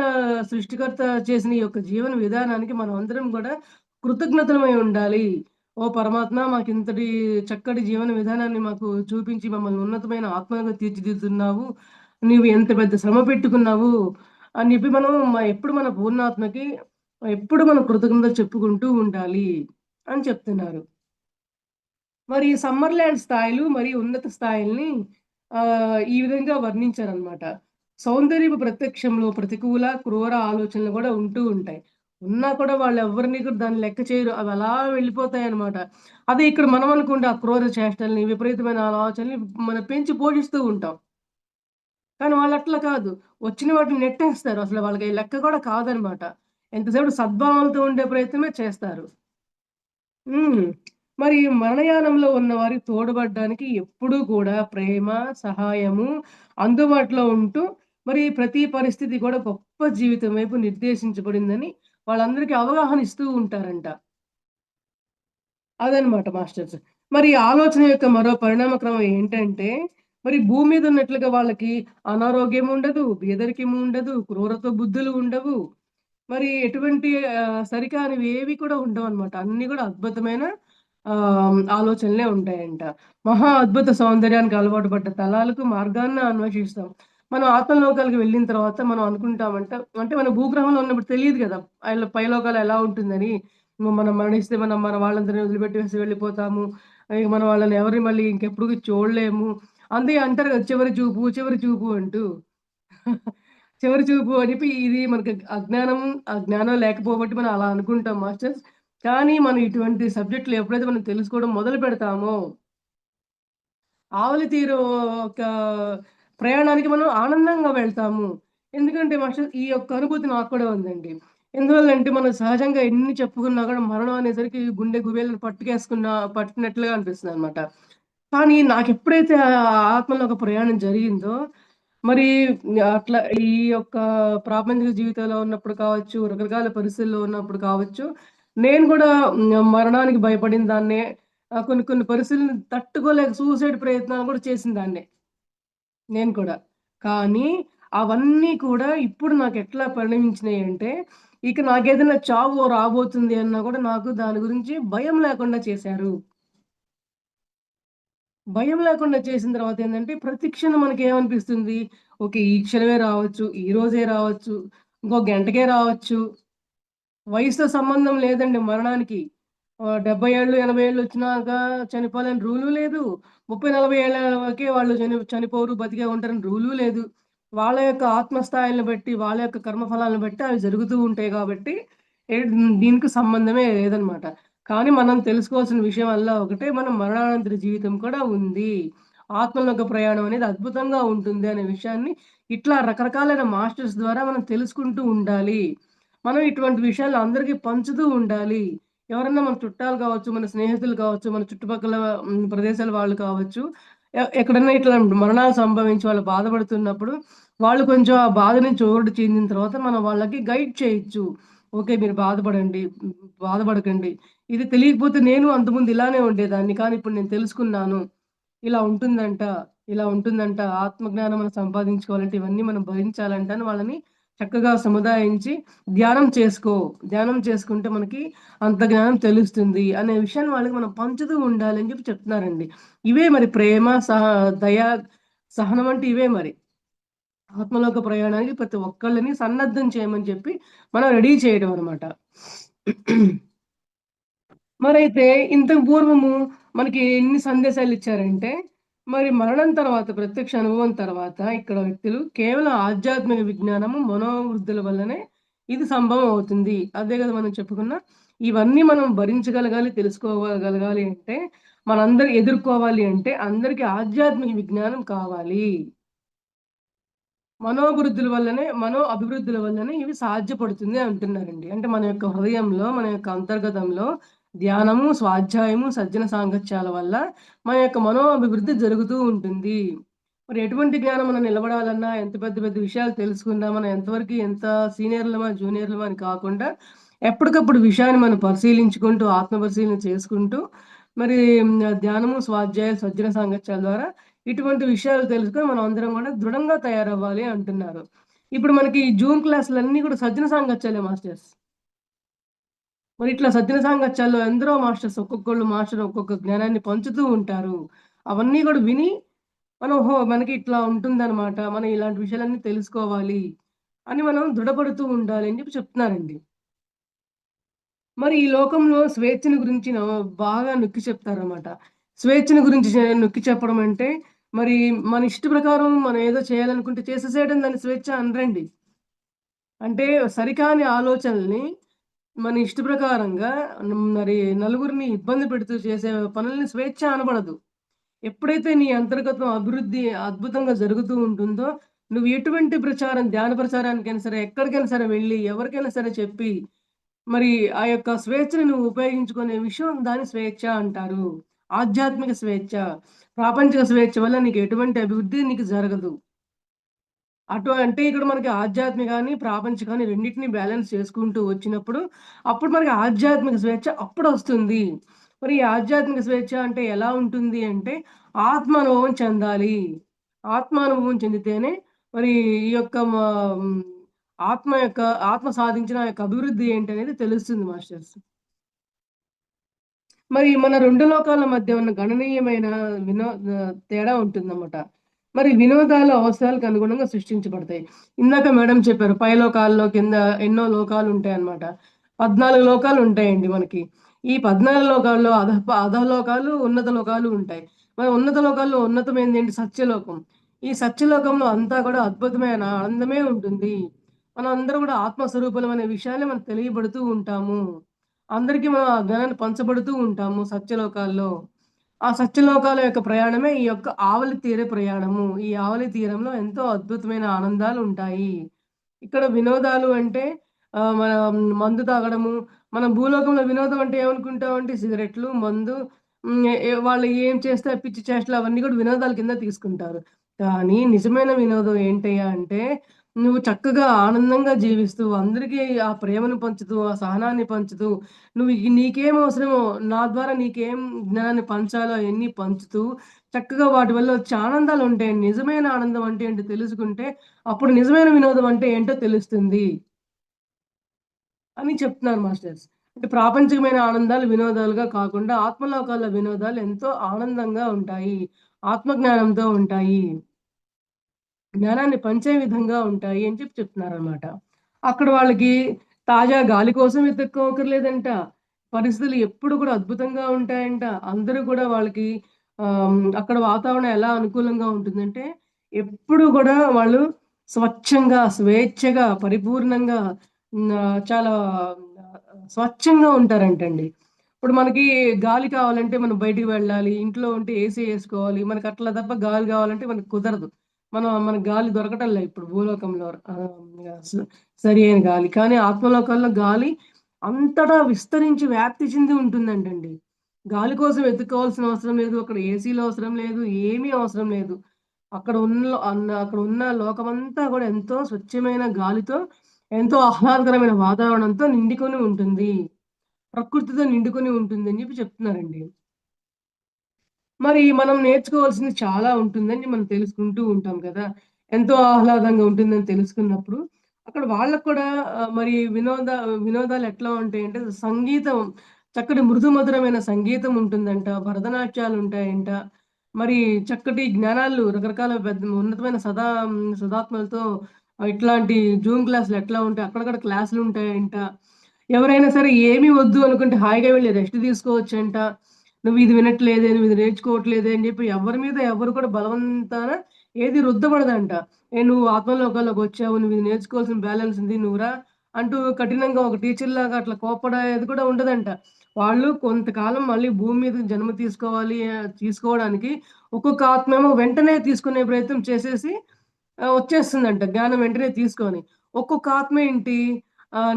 సృష్టికర్త చేసిన ఈ యొక్క జీవన విధానానికి మనమందరం గూడా కృతజ్ఞతలమై ఉండాలి. ఓ పరమాత్మ మాకింతటి చక్కటి జీవన విధానాన్ని మాకు చూపించి మమ్మల్ని ఉన్నతమైన ఆత్మగా తీర్చిదిద్దుతున్నావు. నీవు ఎంత పెద్ద శ్రమ పెట్టుకున్నావు అని జెప్పి మనం ఎప్పుడు మన పూర్ణాత్మకి ఎప్పుడు మనం కృతజ్ఞతలు చెప్పుకుంటూ ఉండాలి అని చెప్తున్నారు. మరి సమ్మర్‌ల్యాండ్ స్థాయిలు మరియు ఉన్నత స్థాయిల్ని ఈ విధంగా వర్ణించారనమాట. సౌందర్యపు ప్రత్యక్షంలో ప్రతికూల, క్రూర ఆలోచనలు గూడా ఉంటూ ఉంటాయి. ఉన్నా కూడా వాళ్ళెవ్వరిని కూడా దాన్ని లెక్క చేయరు. అవి అలా వెళ్ళిపోతాయనమాట. అదే ఇక్కడ మనం అనుకోండి ఆ క్రూర చేష్టల్ని, విపరీతమైన ఆలోచనల్ని మనం పెంచి పోషిస్తూ ఉంటాం. కానీ వాళ్ళట్లా కాదు. వచ్చిన వాటిని నెట్టేస్తారు. అసలు వాళ్ళకి లెక్క కూడా కాదనమాట. ఎంతసేపు సద్భావనతో ఉండే ప్రయత్నమే చేస్తారు. హ్మ్. మరి మరణయానంలో ఉన్నవారికి తోడ్పడడానికి ఎప్పుడూ కూడా ప్రేమ, సహాయము అందుబాటులో ఉంటూ, మరి ప్రతి పరిస్థితి కూడా గొప్ప జీవితం వైపు నిర్దేశించబడిందని వాళ్ళందరికీ అవగాహన ఇస్తూ ఉంటారంట. అదనమాట మాస్టర్స్. మరి ఆలోచన యొక్క మరో పరిణామ క్రమం ఏంటంటే, మరి భూమి మీద ఉన్నట్లుగా వాళ్ళకి అనారోగ్యం ఉండదు, పేదరికం ఉండదు, క్రూరత బుద్ధులు ఉండవు. మరి ఎటువంటి సరికానివి ఏవి కూడా ఉండవనమాట. అన్నీ గూడా అద్భుతమైన ఆలోచనలే ఉంటాయంట. మహా అద్భుత సౌందర్యానికి అలవాటు పడ్డ తలాలకు మార్గాన్ని అన్వేషిస్తాం. మనం ఆత్మలోకాలకు వెళ్ళిన తర్వాత మనం అనుకుంటామంట అంటే మన భూగ్రహంలో ఉన్నప్పుడు తెలీదు గదా! పైలోకాలు ఎలా ఉంటుందని. మనం మరణిస్తే మనం మన వాళ్ళందరిని వదిలిపెట్టేసి వెళ్ళిపోతాము. ఇక మనం వాళ్ళని ఎవరిని మళ్ళీ ఇంకెప్పుడు చూడలేము. అందుకే అంటారు గదా! చివరి చూపు, చివరి చూపు అంటూ. చివరి చూపు అని చెప్పి ఇది మనకి జ్ఞానం లేకపోబట్టి మనం అలా అనుకుంటాం మాస్టర్స్. కానీ మనం ఇటువంటి సబ్జెక్ట్‌లు ఎప్పుడైతే మనం తెలుసుకోవడం మొదలు పెడతామో, ఆవలి తీరు ఒక ప్రయాణానికి మనం ఆనందంగా వెళ్తాము. ఎందుకంటే మాస్టర్స్ ఈ యొక్క అనుభూతి నాకు కూడా ఉందండి. ఎందువల్లంటే మనం సహజంగా ఎన్ని చెప్పుకున్నా కూడా మరణం అనేసరికి గుండె గుబేలను పట్టినట్లుగా అనిపిస్తుందనమాట. కానీ నాకెప్పుడైతే ఆత్మలో ఒక ప్రయాణం జరిగిందో, మరి అట్లా ఈ యొక్క ప్రాపంచిక జీవితంలో ఉన్నప్పుడు కావచ్చు, రకరకాల పరిస్థితుల్లో ఉన్నప్పుడు కావచ్చు, నేను గూడా మరణానికి భయపడిన దాన్నే. కొన్ని కొన్ని పరిస్థితులను తట్టుకోలేక సూసైడ్ ప్రయత్నాలు గూడా చేసిన దాన్నే నేను కూడా. కానీ అవన్నీ కూడా ఇప్పుడు నాకెట్లా పరిణమించినాయంటే, ఇక నాకేదైనా చావు రాబోతుంది అన్నా గూడా నాకు దాని గురించి భయం లేకుండా చేశారు. భయం లేకుండా చేసిన తర్వాతేందంటే, ప్రతి క్షణం మనకేమనిపిస్తుంది, ఓకే. ఈ క్షణమే రావచ్చు, ఈ రోజే రావచ్చు, ఇంకో గంటకే రావచ్చు. వయసుతో సంబంధం లేదండి మరణానికి. 70 ఏళ్ళు, 80 ఏళ్ళు వచ్చినాక చనిపోవాలని రూలు లేదు. 30, 40 ఏళ్ళ వరకే వాళ్ళు చనిపోరు, బతికే ఉంటారని రూలు లేదు. వాళ్ళ యొక్క ఆత్మస్థాయిల్ని బట్టి, వాళ్ళ యొక్క కర్మఫలాలను బట్టి అవి జరుగుతూ ఉంటాయి గాబట్టి, దీనికి సంబంధమే లేదనమాట. కానీ మనం తెలుసుకోవాల్సిన విషయమల్లా ఒకటే మనం మరణానంతర జీవితం కూడా ఉంది. ఆత్మలోక ప్రయాణం అనేది అద్భుతంగా ఉంటుంది అనే విషయాన్ని ఇట్లా రకరకాలైన మాస్టర్స్ ద్వారా మనం తెలుసుకుంటూ ఉండాలి. మనం ఇటువంటి విషయాలు అందరికీ పంచుతూ ఉండాలి. ఎవరన్నా మన చుట్టాలు కావచ్చు, మన స్నేహితులు కావచ్చు, మన చుట్టుపక్కల ప్రదేశాల వాళ్ళు కావచ్చు. ఎక్కడన్నా ఇట్లా మరణాలు సంభవించి వాళ్ళు బాధపడుతున్నప్పుడు, వాళ్ళు కొంచెం ఆ బాధ నుంచి ఊరట చెందిన తర్వాత మనం వాళ్ళకి గైడ్ చేయొచ్చు. ఓకే. మీరు బాధపడండి. బాధపడకండి. ఇది తెలియకపోతే నేను అంతకుముందు ఇలానే ఉండేదాన్ని. కానీ ఇప్పుడు నేను తెలుసుకున్నాను. ఇలా ఉంటుందంట. ఇలా ఉంటుందంట. ఆత్మజ్ఞానం మనం సంపాదించుకోవాలంటే ఇవన్నీ మనం భరించాలంట అని వాళ్ళని చక్కగా సముదాయించి ధ్యానం చేసుకో. ధ్యానం చేసుకుంటే మనకి అంత జ్ఞానం తెలుస్తుంది అనే విషయాన్ని వాళ్ళకి మనం పంచుతూ ఉండాలి అని చెప్పి చెప్తున్నారండి. ఇవే మరి ప్రేమ, దయ, సహనం అంటే ఇవే మరి. ఆత్మలోక ప్రయాణానికి ప్రతి ఒక్కళ్ళని సన్నద్ధం చేయమని చెప్పి మనం రెడీ చేయడం అనమాట. మరైతే ఇంతకు పూర్వము మనకి ఎన్ని సందేశాలిచ్చారంటే, మరి మరణం తర్వాత ప్రత్యక్ష అనుభవం తర్వాత ఇక్కడ వ్యక్తులు కేవలం ఆధ్యాత్మిక విజ్ఞానము, మనోవృద్ధుల వల్లనే ఇది సంభవం అవుతుంది. అదే గదా మనం చెప్పుకున్నాం. ఇవన్నీ మనం భరించగలగాలి, తెలుసుకోగలగాలి అంటే, మనందరూ ఎదుర్కోవాలి అంటే అందరికి ఆధ్యాత్మిక విజ్ఞానం కావాలి. మనోభివృద్ధుల వల్లనే అభివృద్ధుల వల్లనే ఇవి సాధ్యపడుతుంది అంటున్నారండి. అంటే మన యొక్క హృదయంలో, మన యొక్క అంతర్గతంలో ధ్యానము, స్వాధ్యాయము, సజ్జన సాంగత్యాల వల్ల మన యొక్క అభివృద్ధి జరుగుతూ ఉంటుంది. మరి ఎటువంటి జ్ఞానం మనం నిలబడాలన్నా, ఎంత పెద్ద పెద్ద విషయాలు తెలుసుకున్నా, మనం ఎంతవరకు ఎంత సీనియర్‌లమా, జూనియర్‌లమా అని కాకుండా ఎప్పటికప్పుడు విషయాన్ని మనం పరిశీలించుకుంటూ, ఆత్మ పరిశీలన చేసుకుంటూ మరి ధ్యానము, స్వాధ్యాయాలు, సజ్జన సాంగత్యాల ద్వారా ఇటువంటి విషయాలు తెలుసుకొని మనం అందరం గూడా దృఢంగా తయారవ్వాలి అంటున్నారు. ఇప్పుడు మనకి ఈ జూమ్ క్లాసులన్నీ గూడా సజ్జన సాంగత్యాలే మాస్టర్స్. మరి ఇట్లా సజ్జన సాంగత్యాల్లో ఎందరో మాస్టర్స్ ఒక్కొక్కళ్ళు మాస్టర్ ఒక్కొక్క జ్ఞానాన్ని పంచుతూ ఉంటారు. అవన్నీ గూడా విని మనం ఓహో! మనకి ఇట్లా ఉంటుందనమాట. మనం ఇలాంటి విషయాలన్నీ తెలుసుకోవాలి అని మనం దృఢపడుతూ ఉండాలి అని చెప్పి చెప్తున్నారండి. మరి ఈ లోకంలో స్వేచ్ఛను గురించి బాగా నొక్కి చెప్తారనమాట. స్వేచ్ఛను గురించి నొక్కి చెప్పడం అంటే, మరి మన ఇష్ట ప్రకారం మనం ఏదో చేయాలనుకుంటే చేసేసేయడం దాన్ని స్వేచ్ఛ అనరండి. అంటే సరికాని ఆలోచనల్ని మన ఇష్ట ప్రకారంగా మరి నలుగురిని ఇబ్బంది పెడుతూ చేసే పనుల్ని స్వేచ్ఛ అనబడదు. ఎప్పుడైతే నీ అంతర్గతం అభివృద్ధి అద్భుతంగా జరుగుతూ ఉంటుందో, నువ్వు ఎటువంటి ప్రచారం ధ్యాన ప్రచారానికైనా సరే, ఎక్కడికైనా సరే వెళ్లి, ఎవరికైనా సరే చెప్పి మరి ఆ యొక్క స్వేచ్ఛని నువ్వు ఉపయోగించుకునే విషయం దాన్ని స్వేచ్ఛ అంటారు. ఆధ్యాత్మిక స్వేచ్ఛ. ప్రాపంచిక స్వేచ్ఛ వల్ల నీకు ఎటువంటి అభివృద్ధి నీకు జరగదు. అంటే ఇక్కడ మనకి ఆధ్యాత్మికాన్ని, ప్రాపంచికాన్ని రెండిటిని బ్యాలెన్స్ చేసుకుంటూ వచ్చినప్పుడు, అప్పుడు మనకి ఆధ్యాత్మిక స్వేచ్ఛ అప్పుడొస్తుంది. మరి ఈ ఆధ్యాత్మిక స్వేచ్ఛ అంటే ఎలా ఉంటుంది అంటే, ఆత్మానుభవం చెందాలి. ఆత్మానుభవం చెందితేనే మరి ఈ యొక్క హ్మ్, ఆత్మ సాధించిన ఆ యొక్క అభివృద్ధి ఏంటనేది తెలుస్తుంది మాస్టర్స్. మరి మన 2 లోకాల మధ్య ఉన్న గణనీయమైన తేడా ఉంటుందన్నమాట. మరి వినోదాలు అవసరాలకు అనుగుణంగా సృష్టించబడతాయి. ఇందాక మేడం చెప్పారు. పైలోకాల్లో కింద ఎన్నో లోకాలుంటాయన్నమాట. 14 లోకాలుంటాయండి మనకి. ఈ 14 లోకాల్లో అధోలోకాలు, ఉన్నత లోకాలు ఉంటాయి. మరి ఉన్నత లోకాల్లో ఉన్నతమైనదేంటి సత్యలోకం. ఈ సత్యలోకంలో అంతా కూడా అద్భుతమైన ఆనందమే ఉంటుంది. మనమందరం కూడా ఆత్మస్వరూపులం అనే విషయాన్ని మనం తెలియబడుతూ ఉంటాము. అందరికీ మనం ఆ జ్ఞానాన్ని పంచబడుతూ ఉంటాము సత్యలోకాల్లో. ఆ సత్యలోకాల యొక్క ప్రయాణమే ఈ యొక్క ఆవలి తీర ప్రయాణము. ఈ ఆవలి తీరంలో ఎంతో అద్భుతమైన ఆనందాలుంటాయి. ఇక్కడ వినోదాలు అంటే మనం మందు తాగడము, మనం భూలోకంలో వినోదం అంటే ఏమనుకుంటామంటే సిగరెట్లు, మందు హ్మ్. వాళ్ళు ఏం చేస్తే ఆ పిచ్చి చేష్టలు అవన్నీ కూడా వినోదాల కింద తీసుకుంటారు. కానీ నిజమైన వినోదం ఏంటయ్యా అంటే, నువ్వు చక్కగా ఆనందంగా జీవిస్తూ, అందరికీ ఆ ప్రేమను పంచుతూ, ఆ సహనాన్ని పంచుతూ, నువ్వు నీకేం అవసరమో, నా ద్వారా నీకేం జ్ఞానాన్ని పంచాలో అయన్నీ పంచుతూ, చక్కగా వాటి వల్ల వచ్చే ఆనందాలుంటాయండి. నిజమైన ఆనందం అంటే ఏంటో తెలుసుకుంటే, అప్పుడు నిజమైన వినోదం అంటే ఏంటో తెలుస్తుంది అని చెప్తున్నారు మాస్టర్స్. అంటే ప్రాపంచికమైన ఆనందాలు వినోదాలుగా కాకుండా, ఆత్మలోకాల వినోదాలు ఎంతో ఆనందంగా ఉంటాయి. ఆత్మజ్ఞానంతో ఉంటాయి. జ్ఞానాన్ని పంచే విధంగా ఉంటాయి అని చెప్పి చెప్తున్నారనమాట. అక్కడ వాళ్ళకి తాజా గాలి కోసం వెతుక్కోక్కర్లేదంట. పరిస్థితులు ఎప్పుడు కూడా అద్భుతంగా ఉంటాయంట. అందరూ కూడా వాళ్ళకి అక్కడ వాతావరణం ఎలా అనుకూలంగా ఉంటుందంటే, ఎప్పుడు గూడా వాళ్ళు స్వచ్ఛంగా, స్వేచ్ఛగా, పరిపూర్ణంగా చాలా స్వచ్ఛంగా ఉంటారంటండి. ఇప్పుడు మనకి గాలి కావాలంటే మనం బయటికి వెళ్ళాలి. ఇంట్లో ఉంటే ఏసీ ఏసుకోవాలి. మనకట్లా తప్ప గాలి గావాలంటే మనకు కుదరదు. మనకు గాలి దొరకటంలే ఇప్పుడు భూలోకంలో సరి అయిన గాలి. కానీ ఆత్మలోకంలో గాలి అంతటా విస్తరించి వ్యాప్తి చెంది ఉంటుందంటండి. గాలి కోసం వెతుక్కోవాల్సిన అవసరం లేదు. అక్కడ ఏసీలు అవసరం లేదు. ఏమీ అవసరం లేదు. అక్కడ ఉన్న లోకమంతా గూడా ఎంతో స్వచ్ఛమైన గాలితో, ఎంతో ఆహ్లాదకరమైన వాతావరణంతో నిండుకొని ఉంటుంది. ప్రకృతితో నిండుకొని ఉంటుందని జెప్పి చెప్తున్నారండి. మరి మనం నేర్చుకోవాల్సింది చాలా ఉంటుందని మనం తెలుసుకుంటూ ఉంటాం కదా! ఎంతో ఆహ్లాదంగా ఉంటుందని తెలుసుకున్నప్పుడు, అక్కడ వాళ్ళకి కూడా మరి వినోదాలు ఎట్లా ఉంటాయంటే సంగీతం చక్కటి మృదుమధురమైన సంగీతం ఉంటుందంట. భరతనాట్యాలుంటాయంట. మరి చక్కటి జ్ఞానాలు రకరకాల పెద్ద ఉన్నతమైన సదాత్మలతో ఇట్లాంటి జూమ్ క్లాసులు ఎట్లా ఉంటాయి, అక్కడ కూడా క్లాసులుంటాయంట. ఎవరైనా సరే ఏమి వద్దు అనుకుంటే హాయిగా వెళ్లి రెస్ట్ తీసుకోవచ్చంట. నువ్వు ఇది వినట్లేదే, నువ్వు ఇది నేర్చుకోవట్లేదే అని జెప్పి ఎవరి మీద ఎవరు కూడా బలవంతాన ఏది రుద్దబడదంట. నువ్వు ఆత్మలోకంలోకొచ్చావు, నువ్వు ఇది నేర్చుకోవాల్సిన బ్యాలెన్స్ ఉంది, నువ్వు రా అంటూ కఠినంగా ఒక టీచర్‌లాగా అట్లా కోప్పడేది కూడా ఉండదంట. వాళ్ళు కొంతకాలం మళ్ళీ భూమి మీద జన్మ తీసుకోవాలి తీసుకోవడానికి ఒక్కొక్క ఆత్మేమో వెంటనే తీసుకునే ప్రయత్నం చేసేసి వచ్చేస్తుందంట జ్ఞానం వెంటనే తీసుకొని. ఒక్కొక్క ఆత్మ ఏంటి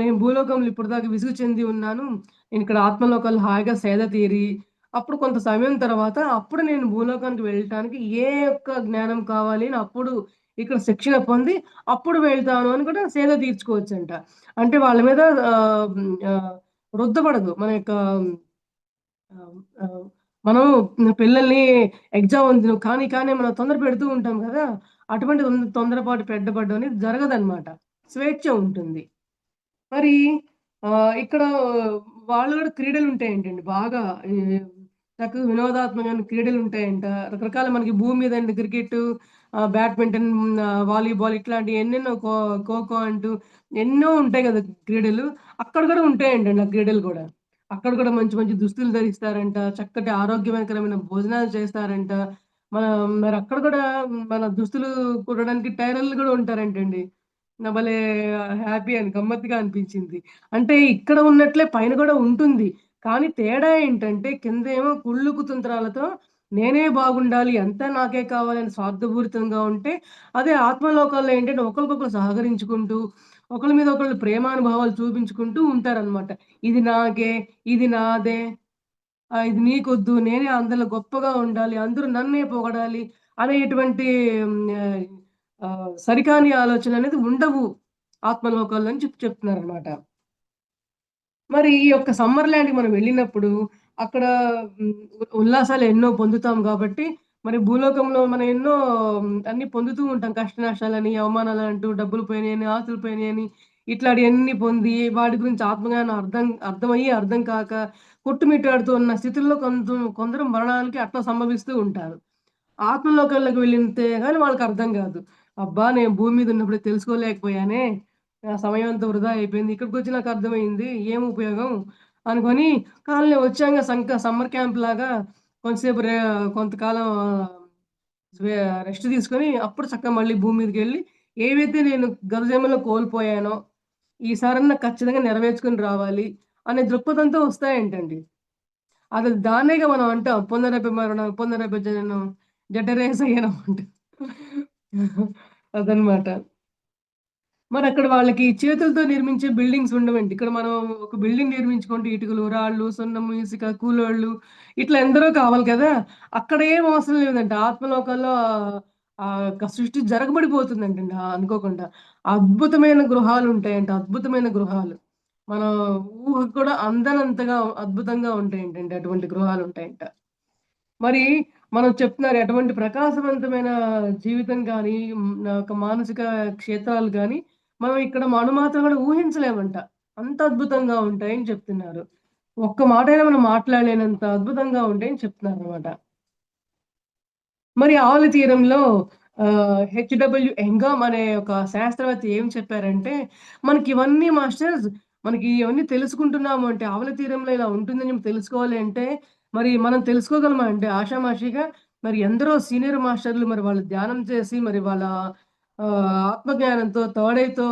నేను భూలోకంలో ఇప్పటిదాకా విసుగు చెంది ఉన్నాను. నేనిక్కడ ఆత్మలోకంలో హాయిగా సేద తీరి అప్పుడు కొంత సమయం తర్వాత అప్పుడు నేను భూలోకానికి వెళ్ళటానికి ఏ యొక్క జ్ఞానం కావాలి అని అప్పుడు ఇక్కడ శిక్షణ పొంది అప్పుడు వెళ్తాను అని కూడా సేద తీర్చుకోవచ్చంట. అంటే వాళ్ళ మీద రుద్దబడదు. మన యొక్క ఆహ్, ఆహ్, మనం పిల్లల్ని ఎగ్జామ్ ఉంది నువ్వు కానీ మనం తొందర పెడుతూ ఉంటాం గదా! అటువంటి తొందరపాటు పెట్టబడ్డం అనేది జరగదనమాట. స్వేచ్ఛ ఉంటుంది. మరి ఇక్కడ వాళ్ళు గూడా క్రీడలుంటాయంటండి బాగా. ఈ చక్కగా వినోదాత్మకమైన క్రీడలుంటాయంట. రకరకాల మనకి భూమి మీదండి క్రికెట్టు, బ్యాడ్మింటన్, వాలీబాల్ ఇట్లాంటియి ఎన్నెన్నో ఖోఖో అంటూ ఎన్నో ఉంటాయి గదా! క్రీడలు. అక్కడ గూడా ఉంటాయంటండి ఆ క్రీడలు గూడా. అక్కడ గూడా మంచి మంచి దుస్తులు ధరిస్తారంట. చక్కటి ఆరోగ్యకరమైన భోజనాలు చేస్తారంట. మన మరక్కడ గూడా మన దుస్తులు కుట్టడానికి టైలర్లు గూడా ఉంటారంటండి. భలే హ్యాపీ అని గమ్మత్తుగా అనిపించింది. అంటే ఇక్కడ ఉన్నట్లే పైన గూడా ఉంటుంది. కానీ తేడా ఏంటంటే కిందేమో కుళ్ళు కుతంత్రాలతో నేనే బాగుండాలి, అంతా నాకే కావాలని స్వార్థపూరితంగా ఉంటే, అదే ఆత్మలోకాల్లో ఏంటంటే ఒకళ్ళకొకళ్ళు సహకరించుకుంటూ, ఒకళ్ళ మీద ఒకళ్ళు ప్రేమానుభావాలు చూపించుకుంటూ ఉంటారనమాట. ఇది నాకే, ఇది నాదే, ఇది నీకొద్దు, నేనే అందరిలో గొప్పగా ఉండాలి, అందరూ నన్నే పొగడాలి అనేటువంటి హ్మ్, ఆహ్, సరికాని ఆలోచనలనేది ఉండవు ఆత్మలోకాల్లో అని చెప్తున్నారనమాట. మరి ఈ యొక్క సమ్మర్ ల్యాండ్‌కి మనం వెళ్ళినప్పుడు అక్కడ హ్మ్, ఉల్లాసాలు ఎన్నో పొందుతాం గాబట్టి, మరి భూలోకంలో మనం ఎన్నో అన్నీ పొందుతూ ఉంటాం. కష్ట నష్టాలని, అవమానాలంటూ, డబ్బులు పోయినాయని, ఆస్తులు పోయినాయని, ఇట్లాంటియన్నీ పొంది వాటి గురించి ఆత్మజ్ఞానం అర్థమయ్యి, అర్థం కాక కొట్టుమిట్టాడుతూ ఉన్న స్థితుల్లో కొందరు మరణానికి అట్లా సంభవిస్తూ ఉంటారు. ఆత్మలోకాల్లోకి వెళ్ళితే గాని వాళ్ళకర్థం గాదు. అబ్బా! నేను భూమి మీద ఉన్నప్పుడే తెలుసుకోలేకపోయానే. నా సమయం అంతా వృధా అయిపోయింది. ఇక్కడికొచ్చి నాకర్థమైంది. ఏం ఉపయోగం అనుకోని కాలనీ వచ్చాంగా సమ్మర్ క్యాంప్‌లాగా కొంతసేపు కొంతకాలం స్వే రెస్ట్ తీసుకొని అప్పుడు చక్కగా మళ్ళీ భూమి మీదకెళ్ళి ఏవైతే నేను గత జన్మలో కోల్పోయానో, ఈసారన్నా ఖచ్చితంగా నెరవేర్చుకొని రావాలి అనే దృక్పథంతో వస్తాయంటండి. అసలు దాన్నేగా మనం అంటాం. పునరపి మరణం, పునరపి జననం, జఠరే శయనం అంటాం. అదనమాట. మరక్కడ వాళ్ళకి చేతులతో నిర్మించే బిల్డింగ్స్ ఉండవండి. ఇక్కడ మనం ఒక బిల్డింగ్ నిర్మించుకుంటే ఇటుకలు, రాళ్ళు, సున్నము, ఇసుక, కూలోళ్ళు ఇట్లా ఎందరో కావాలి కదా! అక్కడేం అవసరం లేదంట. ఆత్మలోకాల్లో సృష్టి జరగబడిపోతుందంటండి అనుకోకుండా. అద్భుతమైన గృహాలుంటాయంట. అద్భుతమైన గృహాలు. మన ఊహకు కూడా అందనంతగా అద్భుతంగా ఉంటాయంటండి. అటువంటి గృహాలుంటాయంట. మరి మనం చెప్తున్నారు ఎటువంటి ప్రకాశవంతమైన జీవితం గాని, నా యొక్క మానసిక క్షేత్రాలు గాని, మనం ఇక్కడ అణుమాత్రం కూడా ఊహించలేమంట. అంత అద్భుతంగా ఉంటాయని చెప్తున్నారు. ఒక్క మాటైనా మనం మాట్లాడలేనంత అద్భుతంగా ఉంటాయని చెప్తున్నారనమాట. మరి ఆవుల తీరంలో హెచ్‌డబ్ల్యూ ఎంగామ్ అనే ఒక శాస్త్రవేత్త ఏం చెప్పారంటే, మనకివన్నీ మాస్టర్స్ మనకి ఇవన్నీ తెలుసుకుంటున్నాము అంటే, ఆవుల తీరంలో ఇలా ఉంటుందని తెలుసుకోవాలి అంటే, మరి మనం తెలుసుకోగలమా అంటే ఆషామాషీగా మరి ఎందరో సీనియర్ మాస్టర్‌లు మరి వాళ్ళు ధ్యానం చేసి, మరి వాళ్ళ ఆత్మజ్ఞానంతో, థర్డ్ ఐతో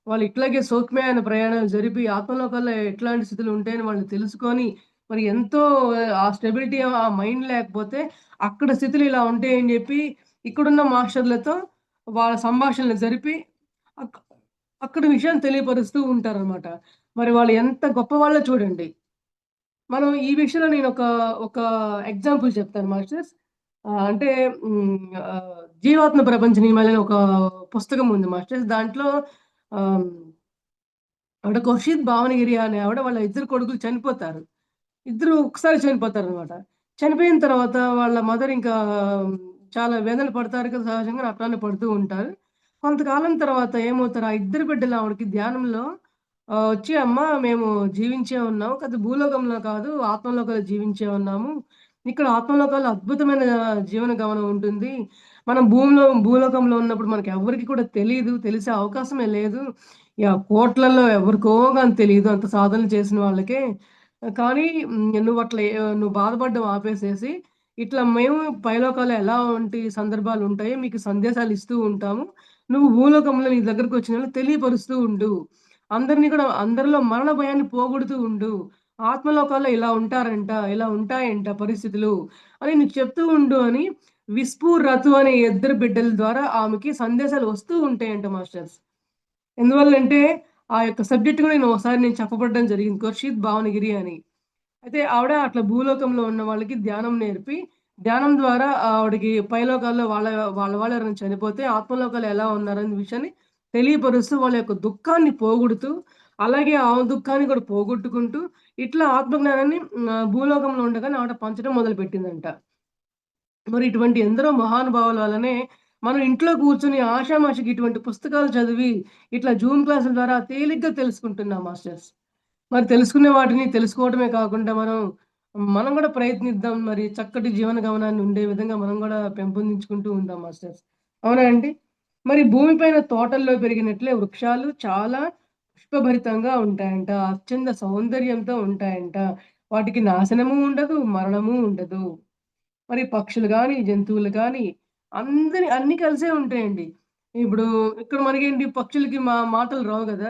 వాళ్ళు ఇట్లాగే సూక్ష్మయాన ప్రయాణాలు జరిపి ఆత్మలోకాల్లో ఎట్లాంటి స్థితులు ఉంటాయని వాళ్ళు తెలుసుకొని, మరి ఎంతో ఆ స్టెబిలిటీ ఆ మైండ్ లేకపోతే అక్కడ స్థితులు ఇలా ఉంటాయని జెప్పి, ఇక్కడున్న మాస్టర్‌లతో వాళ్ళ సంభాషణలు జరిపి, అక్ అక్కడ విషయాన్ని తెలియపరుస్తూ ఉంటారనమాట. మరి వాళ్ళు ఎంత గొప్పవాళ్ళో చూడండి. మనం ఈ విషయంలో ఒక ఎగ్జాంపుల్ చెప్తాను మాస్టర్స్. అంటే హ్మ్. 'జీవాత్మ ప్రపంచ నియమాలు' అని ఒక పుస్తకం ఉంది మాస్టర్స్. దాంట్లో ఆహ్, ఆవిడ 'ఖుర్షీద్ భావనగిరి' అనే ఆవిడ వాళ్ళ ఇద్దరు కొడుకులు చనిపోతారు. ఇద్దరు ఒకసారి చనిపోతారనమాట. చనిపోయిన తర్వాత వాళ్ళ మదర్ ఇంకా చాలా వేదన పడతారు కదా! సహజంగా అట్లానే పడుతూ ఉంటారు. కొంతకాలం తర్వాత ఏమవుతారు, ఆ ఇద్దరు బిడ్డలు ఆవిడకి ధ్యానంలో వచ్చి "అమ్మా మేము జీవించే ఉన్నాం. కాతే భూలోకంలో కాదు ఆత్మలోకంలో జీవించే ఉన్నాము. ఇక్కడ ఆత్మలోకాల్లో అద్భుతమైన జీవన గమనం ఉంటుంది. మనం భూలోకంలో ఉన్నప్పుడు మనకెవ్వరికీ కూడా తెలీదు. తెలిసే అవకాశమే లేదు. కోట్లల్లో ఎవరికో గాని తెలీదు. అంత సాధనలు చేసిన వాళ్ళకే. కానీ నువ్వు బాధపడడం ఆపేసేసి, ఇట్లా మేము పైలోకాల్లో ఎలాంటి సందర్భాలుంటాయో మీకు సందేశాలిస్తూ ఉంటాము. నువ్వు భూలోకంలో నీ దగ్గరకొచ్చినోళ్ళకి తెలియపరుస్తూ ఉండు. అందరిని కూడా అందరిలో మరణ భయాన్ని పోగొడుతూ ఉండు. ఆత్మలోకాల్లో ఇలా ఉంటారంట, ఇలా ఉంటాయంట పరిస్థితులు అని నీకు చెప్తూ ఉండు అని 'విస్పు, రతు' అనే ఇద్దరు బిడ్డల ద్వారా ఆమెకి సందేశాలు వస్తూ ఉంటాయంట మాస్టర్స్. ఎందువల్లంటే, ఆ యొక్క సబ్జెక్ట్ గూడా నేను చెప్పబడడం జరిగింది. 'ఖుర్షీద్ భావనగిరి' అని. అయితే ఆవిడ అట్లా భూలోకంలో ఉన్న వాళ్ళకి ధ్యానం నేర్పి, ధ్యానం ద్వారా ఆవిడకి పైలోకాల్లో వాళ్ళు ఎవరైనా చనిపోతే ఆత్మలోకాల్లో ఎలా ఉన్నారనే విషయాన్ని తెలియపరుస్తూ, వాళ్ళ యొక్క దుఃఖాన్ని పోగొడుతూ, అలాగే ఆమె దుఃఖాన్ని కూడా పోగొట్టుకుంటూ, ఇట్లా ఆత్మజ్ఞానాన్ని భూలోకంలో ఉండగానే ఆవిడ పంచడం మొదలుపెట్టిందంట. మరి ఇటువంటి ఎందరో మహానుభావుల వల్లనే మనం ఇంట్లో కూర్చొని ఆషామాషీకి ఇటువంటి పుస్తకాలు చదివి, ఇట్లా జూమ్ క్లాసుల ద్వారా తేలిగ్గా తెలుసుకుంటున్నాం మాస్టర్స్. మరి తెలుసుకునే వాటిని తెలుసుకోవడమే కాకుండా మనం గూడా ప్రయత్నిద్దాం. మరి చక్కటి జీవన గమనాన్ని ఉండే విధంగా మనం గూడా పెంపొందించుకుంటూ ఉందాం మాస్టర్స్. అవునా అండి? మరి భూమిపైన తోటల్లో పెరిగినట్లే వృక్షాలు చాలా పుష్పభరితంగా ఉంటాయంట. అత్యంత సౌందర్యంతో ఉంటాయంట. వాటికి నాశనము ఉండదు, మరణము ఉండదు. మరి పక్షులు గాని, జంతువులు గాని అన్నీ కలిసే ఉంటాయండి. ఇప్పుడు ఇక్కడ మనకేంటి పక్షులకి మాటలు రావు గదా!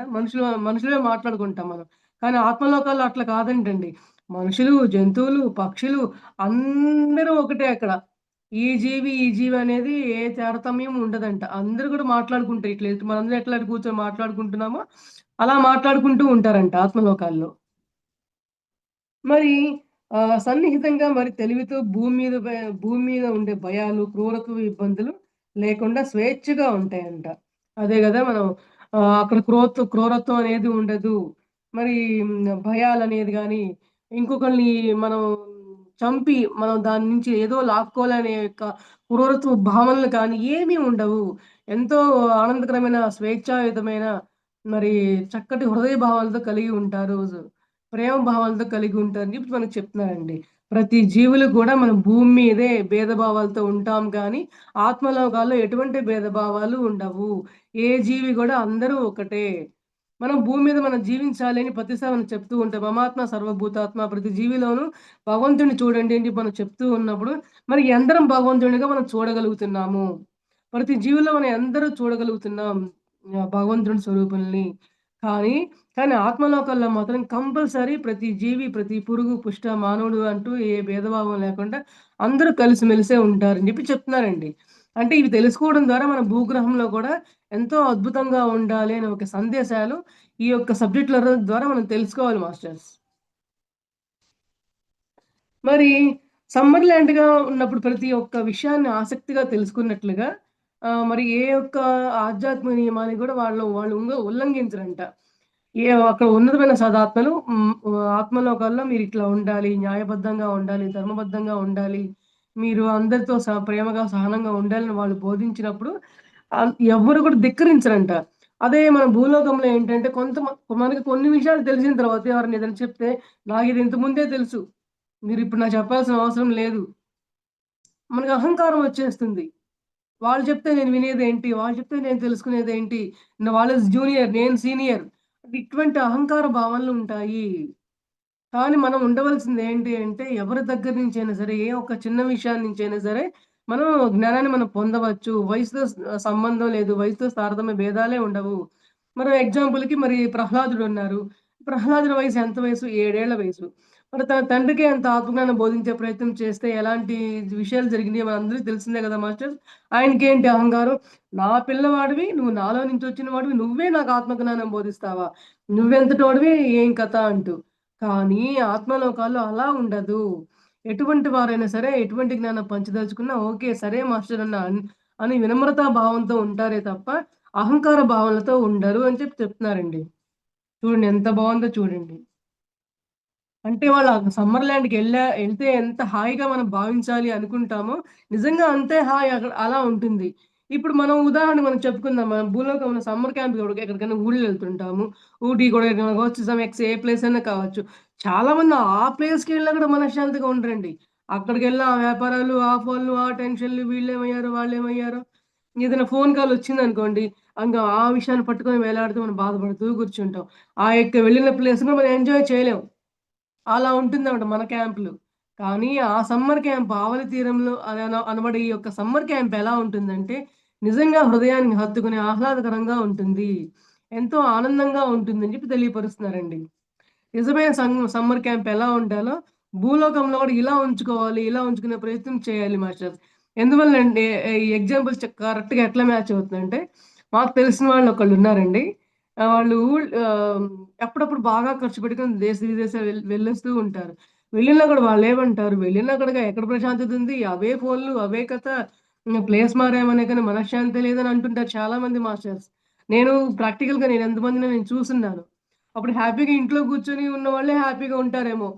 మనుషులే మాట్లాడుకుంటాం మనం. కానీ ఆత్మలోకాల్లో అట్లా కాదంటండి. మనుషులు, జంతువులు, పక్షులు అందరూ ఒకటే అక్కడ. ఈ జీవి అనేది ఏ తారతమ్యం ఉండదంట. అందరూ గూడా మాట్లాడుకుంటారు. మనందరం ఎట్లా కూర్చొని మాట్లాడుకుంటున్నామో అలా మాట్లాడుకుంటూ ఉంటారంట ఆత్మలోకాల్లో. మరి సన్నిహితంగా మరి తెలివితో భూమి మీద ఉండే భయాలు, క్రూరత్వ ఇబ్బందులు లేకుండా స్వేచ్ఛగా ఉంటాయంట. అదే గదా! మనం అక్కడ క్రూరత్వం అనేది ఉండదు. మరి భయాలనేది గాని, ఇంకొకళ్ళని మనం మనం దాని నుంచి ఏదో లాక్కోవాలనే యొక్క క్రూరత్వ భావనలు కానీ ఏమీ ఉండవు. ఎంతో ఆనందకరమైన, స్వేచ్ఛాయుతమైన మరి చక్కటి హృదయ భావాలతో కలిగి ఉంటారు. ప్రేమ భావాలతో కలిగి ఉంటారని చెప్పి మనకు చెప్తున్నారండి. ప్రతి జీవులు కూడా మనం భూమి మీదే భేదభావాలతో ఉంటాం గానీ, ఆత్మలోకాల్లో ఎటువంటి భేదభావాలు ఉండవు. ఏ జీవి గూడా అందరూ ఒకటే. మనం భూమి మీద మనం జీవించాలి అని ప్రతిసారి మనం చెప్తూ ఉంటాం. మమాత్మ సర్వభూతాత్మ ప్రతి జీవిలోనూ భగవంతుడిని చూడండి అని చెప్పి మనం చెప్తూ ఉన్నప్పుడు, మరి ఎందరం భగవంతుడినిగా మనం చూడగలుగుతున్నాము. ప్రతి జీవిలో మనం ఎందరూ చూడగలుగుతున్నాం భగవంతుడి స్వరూపుల్ని. కానీ కానీ ఆత్మలోకాల్లో మాత్రం కంపల్సరీ ప్రతి జీవి, ప్రతి పురుగు, మానవుడు అంటూ ఏ భేదభావం లేకుండా అందరూ కలిసిమెలిసే ఉంటారని జెప్పి చెప్తున్నారండి. అంటే ఇవి తెలుసుకోవడం ద్వారా మన భూగ్రహంలో గూడా ఎంతో అద్భుతంగా ఉండాలి అనే ఒక సందేశాలు ఈ యొక్క సబ్జెక్ట్‌ల ద్వారా మనం తెలుసుకోవాలి మాస్టర్స్. మరి సమ్మర్‌లాండ్‌గా ఉన్నప్పుడు ప్రతి ఒక్క విషయాన్ని ఆసక్తిగా తెలుసుకున్నట్లుగా మరి ఏ ఒక్క ఆధ్యాత్మిక నియమాన్ని గూడా వాళ్ళు ఉల్లంఘించరంట. అక్కడ ఉన్నతమైన సదాత్మలు ఆత్మలోకాల్లో మీరిట్లా ఉండాలి, న్యాయబద్ధంగా ఉండాలి, ధర్మబద్ధంగా ఉండాలి. మీరు అందరితో ప్రేమగా, సహనంగా ఉండాలని వాళ్ళు బోధించినప్పుడు ఎవ్వరు కూడా ధిక్కరించరంట. అదే మన భూలోకంలో ఏంటంటే మనకి కొన్ని విషయాలు తెలిసిన తర్వాత ఎవరైనా ఏదైనా చెప్తే, "నాకిది ఇంత ముందే తెలుసు. మీరిప్పుడు నాకు చెప్పాల్సిన అవసరం లేదు." మనకు అహంకారం వచ్చేస్తుంది. వాళ్ళు చెప్తే నేను వినేదేంటి? వాళ్ళు చెప్తే నేను తెలుసుకునేదేంటి? వాళ్ళు జూనియర్, నేను సీనియర్. ఇటువంటి అహంకార భావనలుంటాయి. కానీ మనం ఉండవలసింది ఏంటి అంటే, ఎవరి దగ్గర నుంచైనా సరే, ఏ ఒక్క చిన్న విషయాన్ని నుంచైనా సరే, మనం జ్ఞానాన్ని మనం పొందవచ్చు. వయసుతో సంబంధం లేదు. వయసుతో తారతమ్య భేదాలే ఉండవు. మనం ఎగ్జాంపుల్‌కి మరి ప్రహ్లాదుడున్నారు. ప్రహ్లాదుడి వయసు ఎంత వయసు? 7 ఏళ్ల వయసు. మరి తన తండ్రికే అంత ఆత్మజ్ఞానం బోధించే ప్రయత్నం చేస్తే ఎలాంటి విషయాలు జరిగినాయో మనందరికీ తెలిసిందే గదా మాస్టర్స్. ఆయనకేంటి అహంకారం? నా పిల్లవాడివి, నువ్వు నాలో నుంచి వచ్చిన వాడివి, నువ్వే నాకు ఆత్మజ్ఞానం బోధిస్తావా? నువ్వెంతటోడివి, ఏం కథ అంటూ. కానీ ఆత్మలోకాల్లో అలా ఉండదు. ఎటువంటి వారైనా సరే, ఎటువంటి జ్ఞానం పంచదలుచుకున్నా ఓకే. సరే మాస్టర్ అని వినమ్రతా భావంతో ఉంటారే తప్ప, అహంకార భావనలతో ఉండరు అని చెప్తున్నారండి. చూడండి ఎంత బావుందో చూడండి. అంటే వాళ్ళు ఆ సమ్మర్ ఎళ్తే ఎంత హాయిగా మనం భావించాలి అనుకుంటామో, నిజంగా అంతే హాయి అక్కడ అలా ఉంటుంది. ఇప్పుడు మనం చెప్పుకుందాం. మనం భూలోకంలో సమ్మర్ క్యాంప్ ఎక్కడికైనా ఊళ్ళెళ్తుంటాము. ఊటీ, కొడైకెనాల్ కావచ్చు, ఏ ప్లేస్ అయినా కావచ్చు. చాలామంది ఆ ప్లేస్‌కెళ్ళినా కూడా మనశ్శాంతిగా ఉండరండి. అక్కడికెళ్ళిన ఆ వ్యాపారాలు, ఆ ఫోన్లు, ఆ టెన్షన్‌లు వీళ్ళేమయ్యారు, వాళ్ళేమయ్యారు. ఏదైనా ఫోన్ కాల్ వచ్చిందనుకోండి, ఆ విషయాన్ని పట్టుకొని వేలాడుతూ మనం బాధపడుతూ కూర్చుంటాం. ఆ యొక్క వెళ్ళిన ప్లేస్‌ని మనం ఎంజాయ్ చేయలేం. అలా ఉంటుందన్నమాట మన క్యాంపులు. కానీ ఆ సమ్మర్ క్యాంప్ ఆవలి తీరంలో అనబడే ఈ యొక్క సమ్మర్ క్యాంప్ ఎలా ఉంటుందంటే, నిజంగా హృదయాన్ని హత్తుకునే ఆహ్లాదకరంగా ఉంటుంది. ఎంతో ఆనందంగా ఉంటుందని చెప్పి తెలియపరుస్తున్నారండి. నిజమైన సమ్మర్ క్యాంప్ ఎలా ఉండాలో, భూలోకంలో గూడా ఇలా ఉంచుకోవాలి, ఇలా ఉంచుకునే ప్రయత్నం చేయాలి మాస్టర్స్. ఎందువల్లంటే ఈ ఎగ్జాంపుల్స్ కరెక్ట్‌గా ఎట్లా మ్యాచ్ అవుతుందంటే, మాకు తెలిసిన వాళ్ళు ఒకళ్ళున్నారండి. వాళ్ళు అప్పుడప్పుడు బాగా ఖర్చు పెట్టుకొని దేశ విదేశాలు వెళ్ళొస్తూ ఉంటారు. వెళ్ళినా గూడా వాళ్ళేమంటారు, వెళ్ళినా కూడా ఎక్కడ ప్రశాంతత ఉంది? అవే ఫోన్‌లు, అవే కథ. ప్లేస్ మారామనే కానీ మనశ్శాంతి లేదని అంటుంటారు చాలామంది మాస్టర్స్. నేను ప్రాక్టికల్‌గా ఎంతమందినో నేను చూసున్నాను. అప్పుడు హ్యాపీగా ఇంట్లో కూర్చొని ఉన్నవాళ్ళే హ్యాపీగా ఉంటారేమో.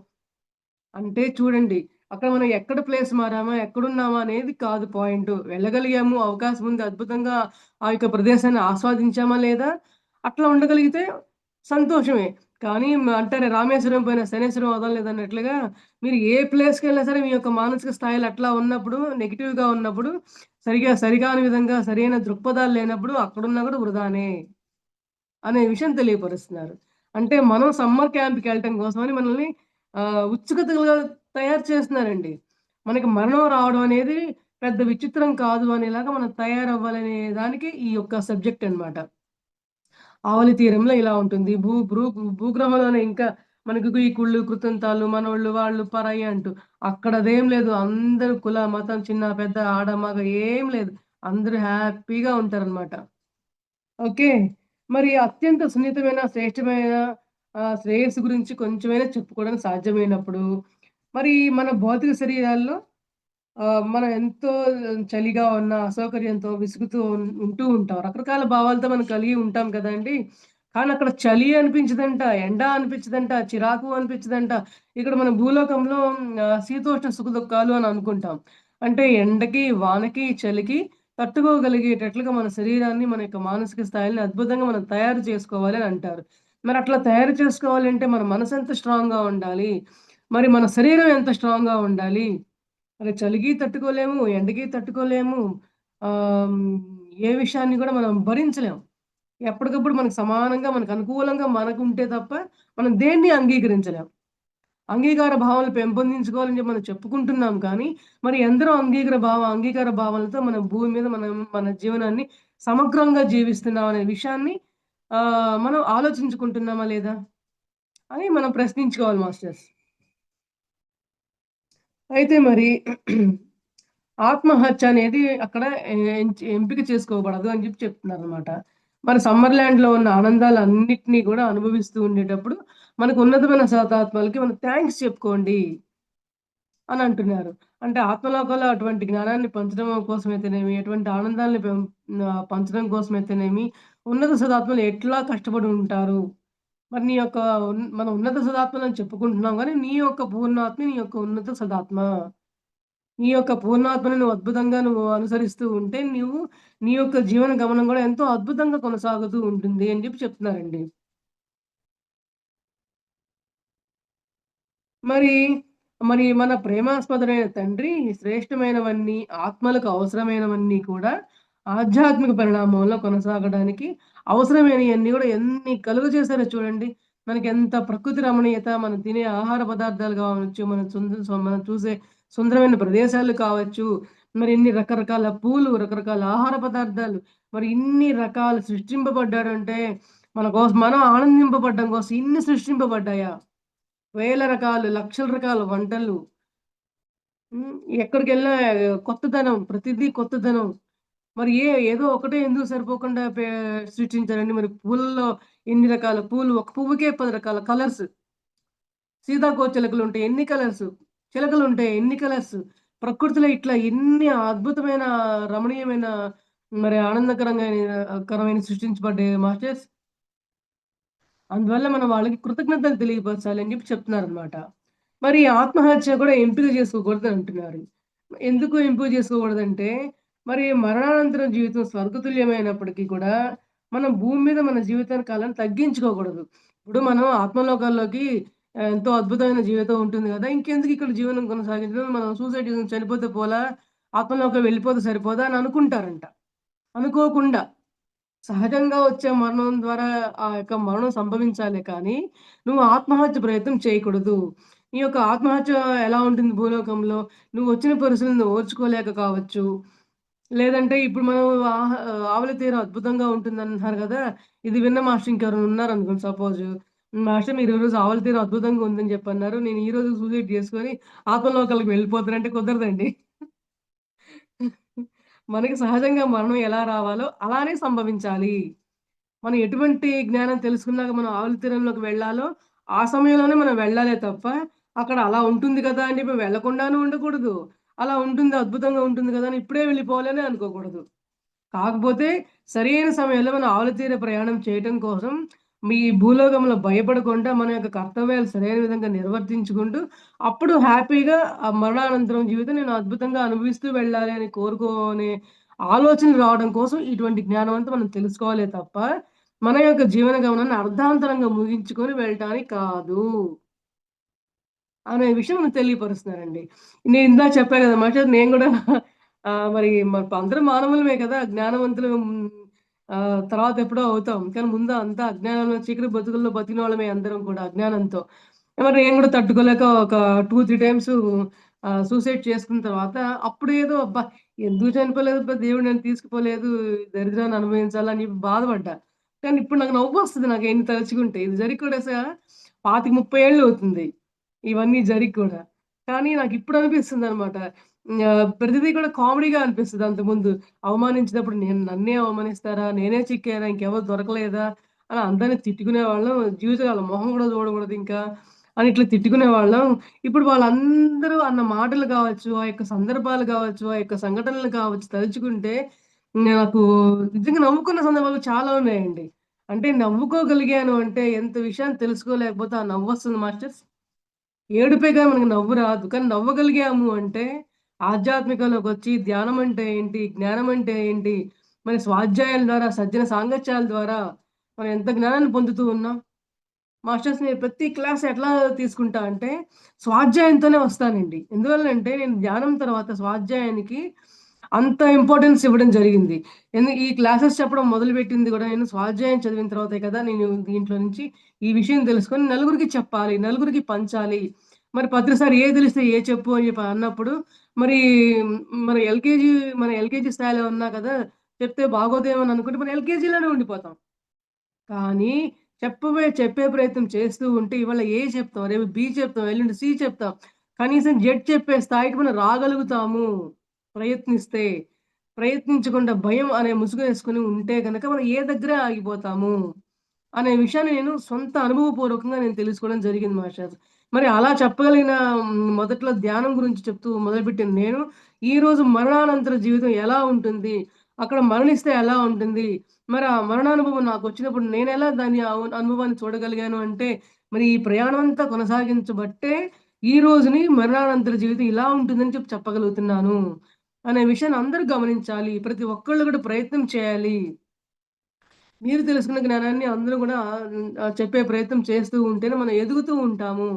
అంటే చూడండి, అక్కడ మనం ఎక్కడ ప్లేస్ మారామా, ఎక్కడున్నామా అనేది కాదు పాయింటు. వెళ్ళగలిగాము, అవకాశం ఉంది, అద్భుతంగా ఆ యొక్క ప్రదేశాన్ని ఆస్వాదించామా లేదా, అట్లా ఉండగలిగితే సంతోషమే. కానీ అంటారే రామేశ్వరం పోయిన శనేశ్వరం వదలలేదన్నట్లుగా, మీరు ఏ ప్లేస్‌కెళ్ళినా సరే మీ యొక్క మానసిక స్థాయిలు అట్లా ఉన్నప్పుడు, నెగెటివ్‌గా ఉన్నప్పుడు, సరికాని విధంగా సరైన దృక్పథాలు లేనప్పుడు అక్కడున్నా కూడా వృధానే. అనే విషయం తెలియపరుస్తున్నారు. అంటే మనం సమ్మర్ క్యాంప్‌కెళ్ళటం కోసమని మనల్ని ఉత్సుకతగా తయారు చేస్తున్నారండి. మనకి మరణం రావడం అనేది పెద్ద విచిత్రం కాదు అనేలాగా మనం తయారవ్వాలనే దానికి ఈ యొక్క సబ్జెక్ట్ అన్నమాట. ఆవలి తీరంలో ఇలా ఉంటుంది. భూగ్రహంలోనే ఇంకా మనకు ఈ కుళ్ళు, కృతంతాలు, మనోళ్ళు, వాళ్ళు, పరాయి అంటూ. అక్కడ అదేం లేదు. అందరూ కుల, మతం, చిన్న, పెద్ద, ఆడ, మగ ఏం లేదు. అందరూ హ్యాపీగా ఉంటారనమాట. ఓకే. మరి అత్యంత సున్నితమైన, శ్రేష్టమైన శ్రేయస్సు గురించి కొంచెమైనా చెప్పుకోవడానికి సాధ్యమైనప్పుడు, మరి మన భౌతిక శరీరాల్లో మనం ఎంతో చలిగా ఉన్న, అసౌకర్యంతో, విసుగుతూ ఉంటూ ఉంటాం. రకరకాల భావాలతో మనం కలిగి ఉంటాం కదండీ! కానీ అక్కడ చలి అనిపించదంట, ఎండ అనిపించదంట, చిరాకు అనిపించదంట. ఇక్కడ మన భూలోకంలో శీతోష్ణ సుఖదుఖాలు అని అనుకుంటాం. అంటే ఎండకి, వానకి, చలికి తట్టుకోగలిగేటట్లుగా మన శరీరాన్ని, మన యొక్క మానసిక స్థాయిని అద్భుతంగా మనం తయారు చేసుకోవాలి అని అంటారు. మరి అట్లా తయారు చేసుకోవాలంటే మన మనసు ఎంత స్ట్రాంగ్‌గా ఉండాలి? మరి మన శరీరం ఎంత స్ట్రాంగ్‌గా ఉండాలి? మరి చలికి తట్టుకోలేము, ఎండకి తట్టుకోలేము. ఆహ్, హ్మ్, ఏ విషయాన్ని గూడా మనం భరించలేం. ఎప్పటికప్పుడు మనకు సమానంగా, మనకు అనుకూలంగా మనకుంటే తప్ప, మనం దేన్ని అంగీకరించలేం. అంగీకార భావనలు పెంపొందించుకోవాలని చెప్పి మనం చెప్పుకుంటున్నాం కానీ, మరి ఎందరో అంగీకార భావనలతో మన భూమి మీద మన జీవనాన్ని సమగ్రంగా జీవిస్తున్నాం అనే విషయాన్ని మనం ఆలోచించుకుంటున్నామా లేదా? అని మనం ప్రశ్నించుకోవాలి మాస్టర్స్. అయితే మరి ఆత్మహత్య అనేది అక్కడ ఎంపిక చేసుకోబడదు అని చెప్తున్నారనమాట. మరి సమ్మర్ ల్యాండ్‌లో ఉన్న ఆనందాలన్నిటిని గూడా అనుభవిస్తూ ఉండేటప్పుడు, మనకు ఉన్నతమైన సహతాత్మలకి మనం థాంక్స్ చెప్పుకోండి అని అంటున్నారు. అంటే ఆత్మలోకంలో అటువంటి జ్ఞానాన్ని పంచడం కోసమైతేనేమి, ఎటువంటి ఆనందాన్ని పంచడం కోసమైతేనేమి, ఉన్నత సదాత్మలు ఎట్లా కష్టపడి ఉంటారు. మరి నీ యొక్క మనం ఉన్నత సదాత్మలని చెప్పుకుంటున్నాం గానీ, నీ యొక్క పూర్ణాత్మ నీ యొక్క ఉన్నత సదాత్మ. నీ యొక్క పూర్ణాత్మని నువ్వు అనుసరిస్తూ ఉంటే, నీ యొక్క జీవన గమనం గూడా ఎంతో అద్భుతంగా కొనసాగుతూ ఉంటుంది అని చెప్తున్నారండి. మరి, మరి మన ప్రేమాస్పదుడైన తండ్రి శ్రేష్టమైనవన్నీ, ఆత్మలకు అవసరమైనవన్నీ కూడా ఆధ్యాత్మిక పరిణామంలో కొనసాగడానికి అవసరమైనయన్నీ గూడా ఎన్ని కలుగజేశారో చూడండి. మనకెంత ప్రకృతి రమణీయత, మనం తినే ఆహార పదార్థాలు కావచ్చు, మనం చూసే సుందరమైన ప్రదేశాలు కావచ్చు, మరి ఇన్ని రకరకాల పూలు, రకరకాల ఆహార పదార్థాలు, మరి ఇన్ని రకాలు సృష్టింపబడ్డాడంటే, మన కోసం మనం ఆనందింపబడ్డం కోసం ఇన్ని సృష్టింపబడ్డాయా? వేల రకాలు, లక్షల రకాల వంటలు. హ్మ్. ఎక్కడికెళ్ళినా కొత్తదనం. ప్రతిదీ కొత్తదనం. మరి ఏదో ఒకటే ఎందుకు సరిపోకుండా సృష్టించారండి. మరి పూలల్లో ఎన్ని రకాల పూలు, ఒక పువ్వుకే 10 రకాల కలర్స్. సీతాకోకచిలుకలుంటాయి. ఎన్ని కలర్స్. చిలకలుంటాయి. ఎన్ని కలర్స్. ప్రకృతిలో ఇట్లా ఎన్ని అద్భుతమైన, రమణీయమైన మరి కరమైన సృష్టించబడ్డాయి మాస్టర్స్. అందువల్ల మనం వాళ్ళకి కృతజ్ఞతలు తెలియపరచాలి అని చెప్పి చెప్తున్నారనమాట. మరి ఆత్మహత్య కూడా ఎంపిక చేసుకోకూడదు అంటున్నారు. ఎందుకు ఎంపిక చేసుకోకూడదంటే, మరి మరణానంతరం జీవితం స్వర్గతుల్యమైనప్పటికీ కూడా, మనం భూమి మీద మన జీవితాన్ని కాలాన్ని తగ్గించుకోకూడదు. ఇప్పుడు మనం ఆత్మలోకాల్లోకి ఎంతో అద్భుతమైన జీవితం ఉంటుంది గదా! ఇంకెందుకు ఇక్కడ జీవనం కొనసాగించడం, మనం సూసైడ్ చేసుకొని చనిపోతే పోలా, ఆత్మలోకం వెళ్ళిపోతే సరిపోదా అని అనుకుంటారంట. అనుకోకుండా సహజంగా వచ్చే మరణం ద్వారా ఆ యొక్క మరణం సంభవించాలే కానీ, నువ్వు ఆత్మహత్య ప్రయత్నం చేయకూడదు. నీ యొక్క ఆత్మహత్య ఎలా ఉంటుంది భూలోకంలో, నువ్వొచ్చిన పరిస్థితులను ఓర్చుకోలేక కావచ్చు. లేదంటే ఇప్పుడు మనం ఆవలి తీరం అద్భుతంగా ఉంటుందంటున్నారు గదా! ఇది విన్న మాస్టర్ ఇంకెవరైనా ఉన్నారనుకోండి సపోజు. మాస్టర్ మీరు ఈరోజు ఆవలి తీరం అద్భుతంగా ఉందని చెప్పన్నారు. నేను ఈరోజు సూసైడ్ చేసుకొని ఆత్మలోకాలకు వెళ్ళిపోతానంటే కుదరదండి. మనకి సహజంగా మరణం ఎలా రావాలో అలానే సంభవించాలి. మనం ఎటువంటి జ్ఞానం తెలుసుకున్నాక మనం ఆవుల తీరంలోకి వెళ్ళాలో, ఆ సమయంలోనే మనం వెళ్ళాలే తప్ప, అక్కడ అలా ఉంటుంది కదా! అని చెప్పి వెళ్ళకుండాను ఉండకూడదు. అలా ఉంటుంది, అద్భుతంగా ఉంటుంది కదా! అని ఇప్పుడే వెళ్ళిపోవాలని అనుకోకూడదు. కాకపోతే సరైన సమయంలో మనం ఆవుల తీర ప్రయాణం చేయటం కోసం, మీ భూలోకంలో భయపడకుండా మన యొక్క కర్తవ్యాలు సరైన విధంగా నిర్వర్తించుకుంటూ, అప్పుడు హ్యాపీగా ఆ మరణానంతరం జీవితం నేను అద్భుతంగా అనుభవిస్తూ వెళ్ళాలి అని కోరుకోనే ఆలోచనలు రావడం కోసం ఇటువంటి జ్ఞానం అంతా మనం తెలుసుకోవాలే తప్ప, మన యొక్క జీవన గమనాన్ని అర్ధాంతరంగా ముగించుకొని వెళ్ళటానికి కాదు. అనే విషయం మనకు తెలియపరుస్తున్నారండి. నేను ఇందాక చెప్పా గదా! మాస్టర్ నేను గూడా మరి అందరం మానవులమే కదా! జ్ఞానవంతులు తర్వాత ఎప్పుడో అవుతాం. కానీ ముందు అంతా అజ్ఞానంలో చీకటి బతుకుల్లో బతికినోళ్ళమే అందరం కూడా అజ్ఞానంతో. మరి నేను గూడా తట్టుకోలేక ఒక 2, 3 టైమ్స్ సూసైడ్ చేసుకున్న తర్వాత అప్పుడేదో అబ్బా! ఎందుకు చనిపోలేదబ్బా! దేవుడు నన్ను తీసుకుపోలేదు. దరిద్రాన్ని అనుభవించాలని చెప్పి బాధపడ్డా. కానీ ఇప్పుడు నాకు నవ్వొస్తది నాకియన్ని తలుచుకుంటే. ఇది జరిగి కూడా 25, 30 ఏళ్ళు అవుతుంది. ఇవన్నీ జరిగి కూడా. కానీ నాకిప్పుడు అనిపిస్తుందనమాట. ప్రతిది కూడా కామెడీగా అనిపిస్తది అంతకుముందు. అవమానించినప్పుడు నన్నే అవమానిస్తారా? నేనే చిక్కానా? ఇంకెవరు దొరకలేదా? అని అందరిని తిట్టుకునేవాళ్ళం. జీవితకాలం మొహం గూడా చూడకూడదింకా అని ఇట్లా తిట్టుకునేవాళ్ళం. ఇప్పుడు వాళ్ళందరూ అన్న మాటలు కావచ్చు, ఆ యొక్క సందర్భాలు కావచ్చు, ఆ యొక్క సంఘటనలు కావచ్చు తలుచుకుంటే నాకు నిజంగా నవ్వుకున్న సందర్భాలు చాలా ఉన్నాయండి. అంటే నవ్వుకోగలిగాను అంటే ఎంత విషయాన్ని తెలుసుకోలేకపోతే ఆ నవ్వొస్తుంది మాస్టర్స్. ఏడుపే గాని మనకు నవ్వు రాదు. కానీ నవ్వగలిగాము అంటే ఆధ్యాత్మికంలోకొచ్చి ధ్యానం అంటే ఏంటి? జ్ఞానం అంటే ఏంటి? మరి స్వాధ్యాయాల ద్వారా, సజ్జన సాంగత్యాల ద్వారా మనం ఎంత జ్ఞానాన్ని పొందుతూ ఉన్నాం. మాస్టర్స్ నేను ప్రతి క్లాస్ ఎట్లా తీసుకుంటా అంటే స్వాధ్యాయంతోనే వస్తానండి. ఎందువల్లంటే నేను ధ్యానం తర్వాత స్వాధ్యాయానికి అంత ఇంపార్టెన్స్ ఇవ్వడం జరిగింది. ఈ క్లాసెస్ చెప్పడం మొదలుపెట్టింది గూడా నేను స్వాధ్యాయం చదివిన తర్వాతే కదా! నేను దీంట్లో నుంచి ఈ విషయం తెలుసుకొని నలుగురికి చెప్పాలి. నలుగురికి పంచాలి. మరి ప్రతిసారి ఏది తెలిస్తే ఏ చెప్పు అని చెప్పి అన్నప్పుడు మరి మన ఎల్‌కేజీ మన ఎల్‌కేజీ స్థాయిలో ఉన్నా కదా! చెప్తే బాగోదేమో అని అనుకుంటే మనం ఎల్‌కేజీలోనే ఉండిపోతాం. కానీ చెప్పే ప్రయత్నం చేస్తూ ఉంటే ఇవాళ ఏ చెప్తాం, రేపు బి చెప్తాం, ఎల్లుండి సి చెప్తాం. కనీసం జెడ్ చెప్పే స్థాయికి మనం రాగలుగుతాము ప్రయత్నిస్తే. ప్రయత్నించకుండా భయం అనే ముసుగేసుకొని ఉంటే గనక మనం ఏ దగ్గరే ఆగిపోతాము. అనే విషయాన్ని నేను సొంత అనుభవపూర్వకంగా నేను తెలుసుకోవడం జరిగింది మాస్టర్స్. మరి అలా చెప్పగలిగిన మొదట్లో ధ్యానం గురించి చెప్తూ మొదలుపెట్టిన నేను, ఈరోజు మరణానంతర జీవితం ఎలా ఉంటుంది? అక్కడ మరణిస్తే ఎలా ఉంటుంది? మరి ఆ మరణానుభవం నాకొచ్చినప్పుడు నేనెలా దాని అనుభవాన్ని చూడగలిగాను అంటే, మరి ఈ ప్రయాణం అంతా కొనసాగించబట్టే, ఈ రోజుని మరణానంతర జీవితం ఇలా ఉంటుందని చెప్పగలుగుతున్నాను. అనే విషయాన్ని అందరూ గమనించాలి. ప్రతి ఒక్కళ్ళు కూడా ప్రయత్నం చేయాలి. మీరు తెలుసుకున్న జ్ఞానాన్ని అందరూ గూడా చెప్పే ప్రయత్నం చేస్తూ ఉంటేనే మనం ఎదుగుతూ ఉంటాము.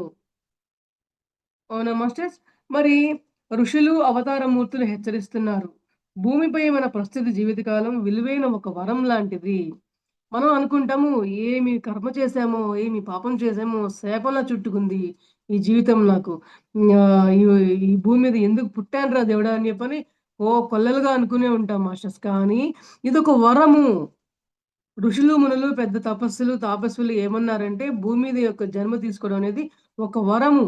అవునా మాస్టర్స్? మరి ఋషులు, అవతార మూర్తులు హెచ్చరిస్తున్నారు. భూమిపై మన ప్రస్తుత జీవితకాలం విలువైన ఒక వరం లాంటిది. మనం అనుకుంటాము ఏమి కర్మ చేశామో, ఏమి పాపం చేశామో శాపంలా చుట్టుకుంది ఈ జీవితం నాకు. ఆహ్, ఈ ఈ భూమి మీద ఎందుకు పుట్టానురా దేవుడా! అని చెప్పని కొల్లలుగా అనుకునే ఉంటాం మాస్టర్స్. కానీ ఇదొక వరము. ఋషులు, మునులు పెద్ద తాపస్సులు ఏమన్నారంటే, భూమి మీద యొక్క జన్మ తీసుకోవడం అనేది ఒక వరము.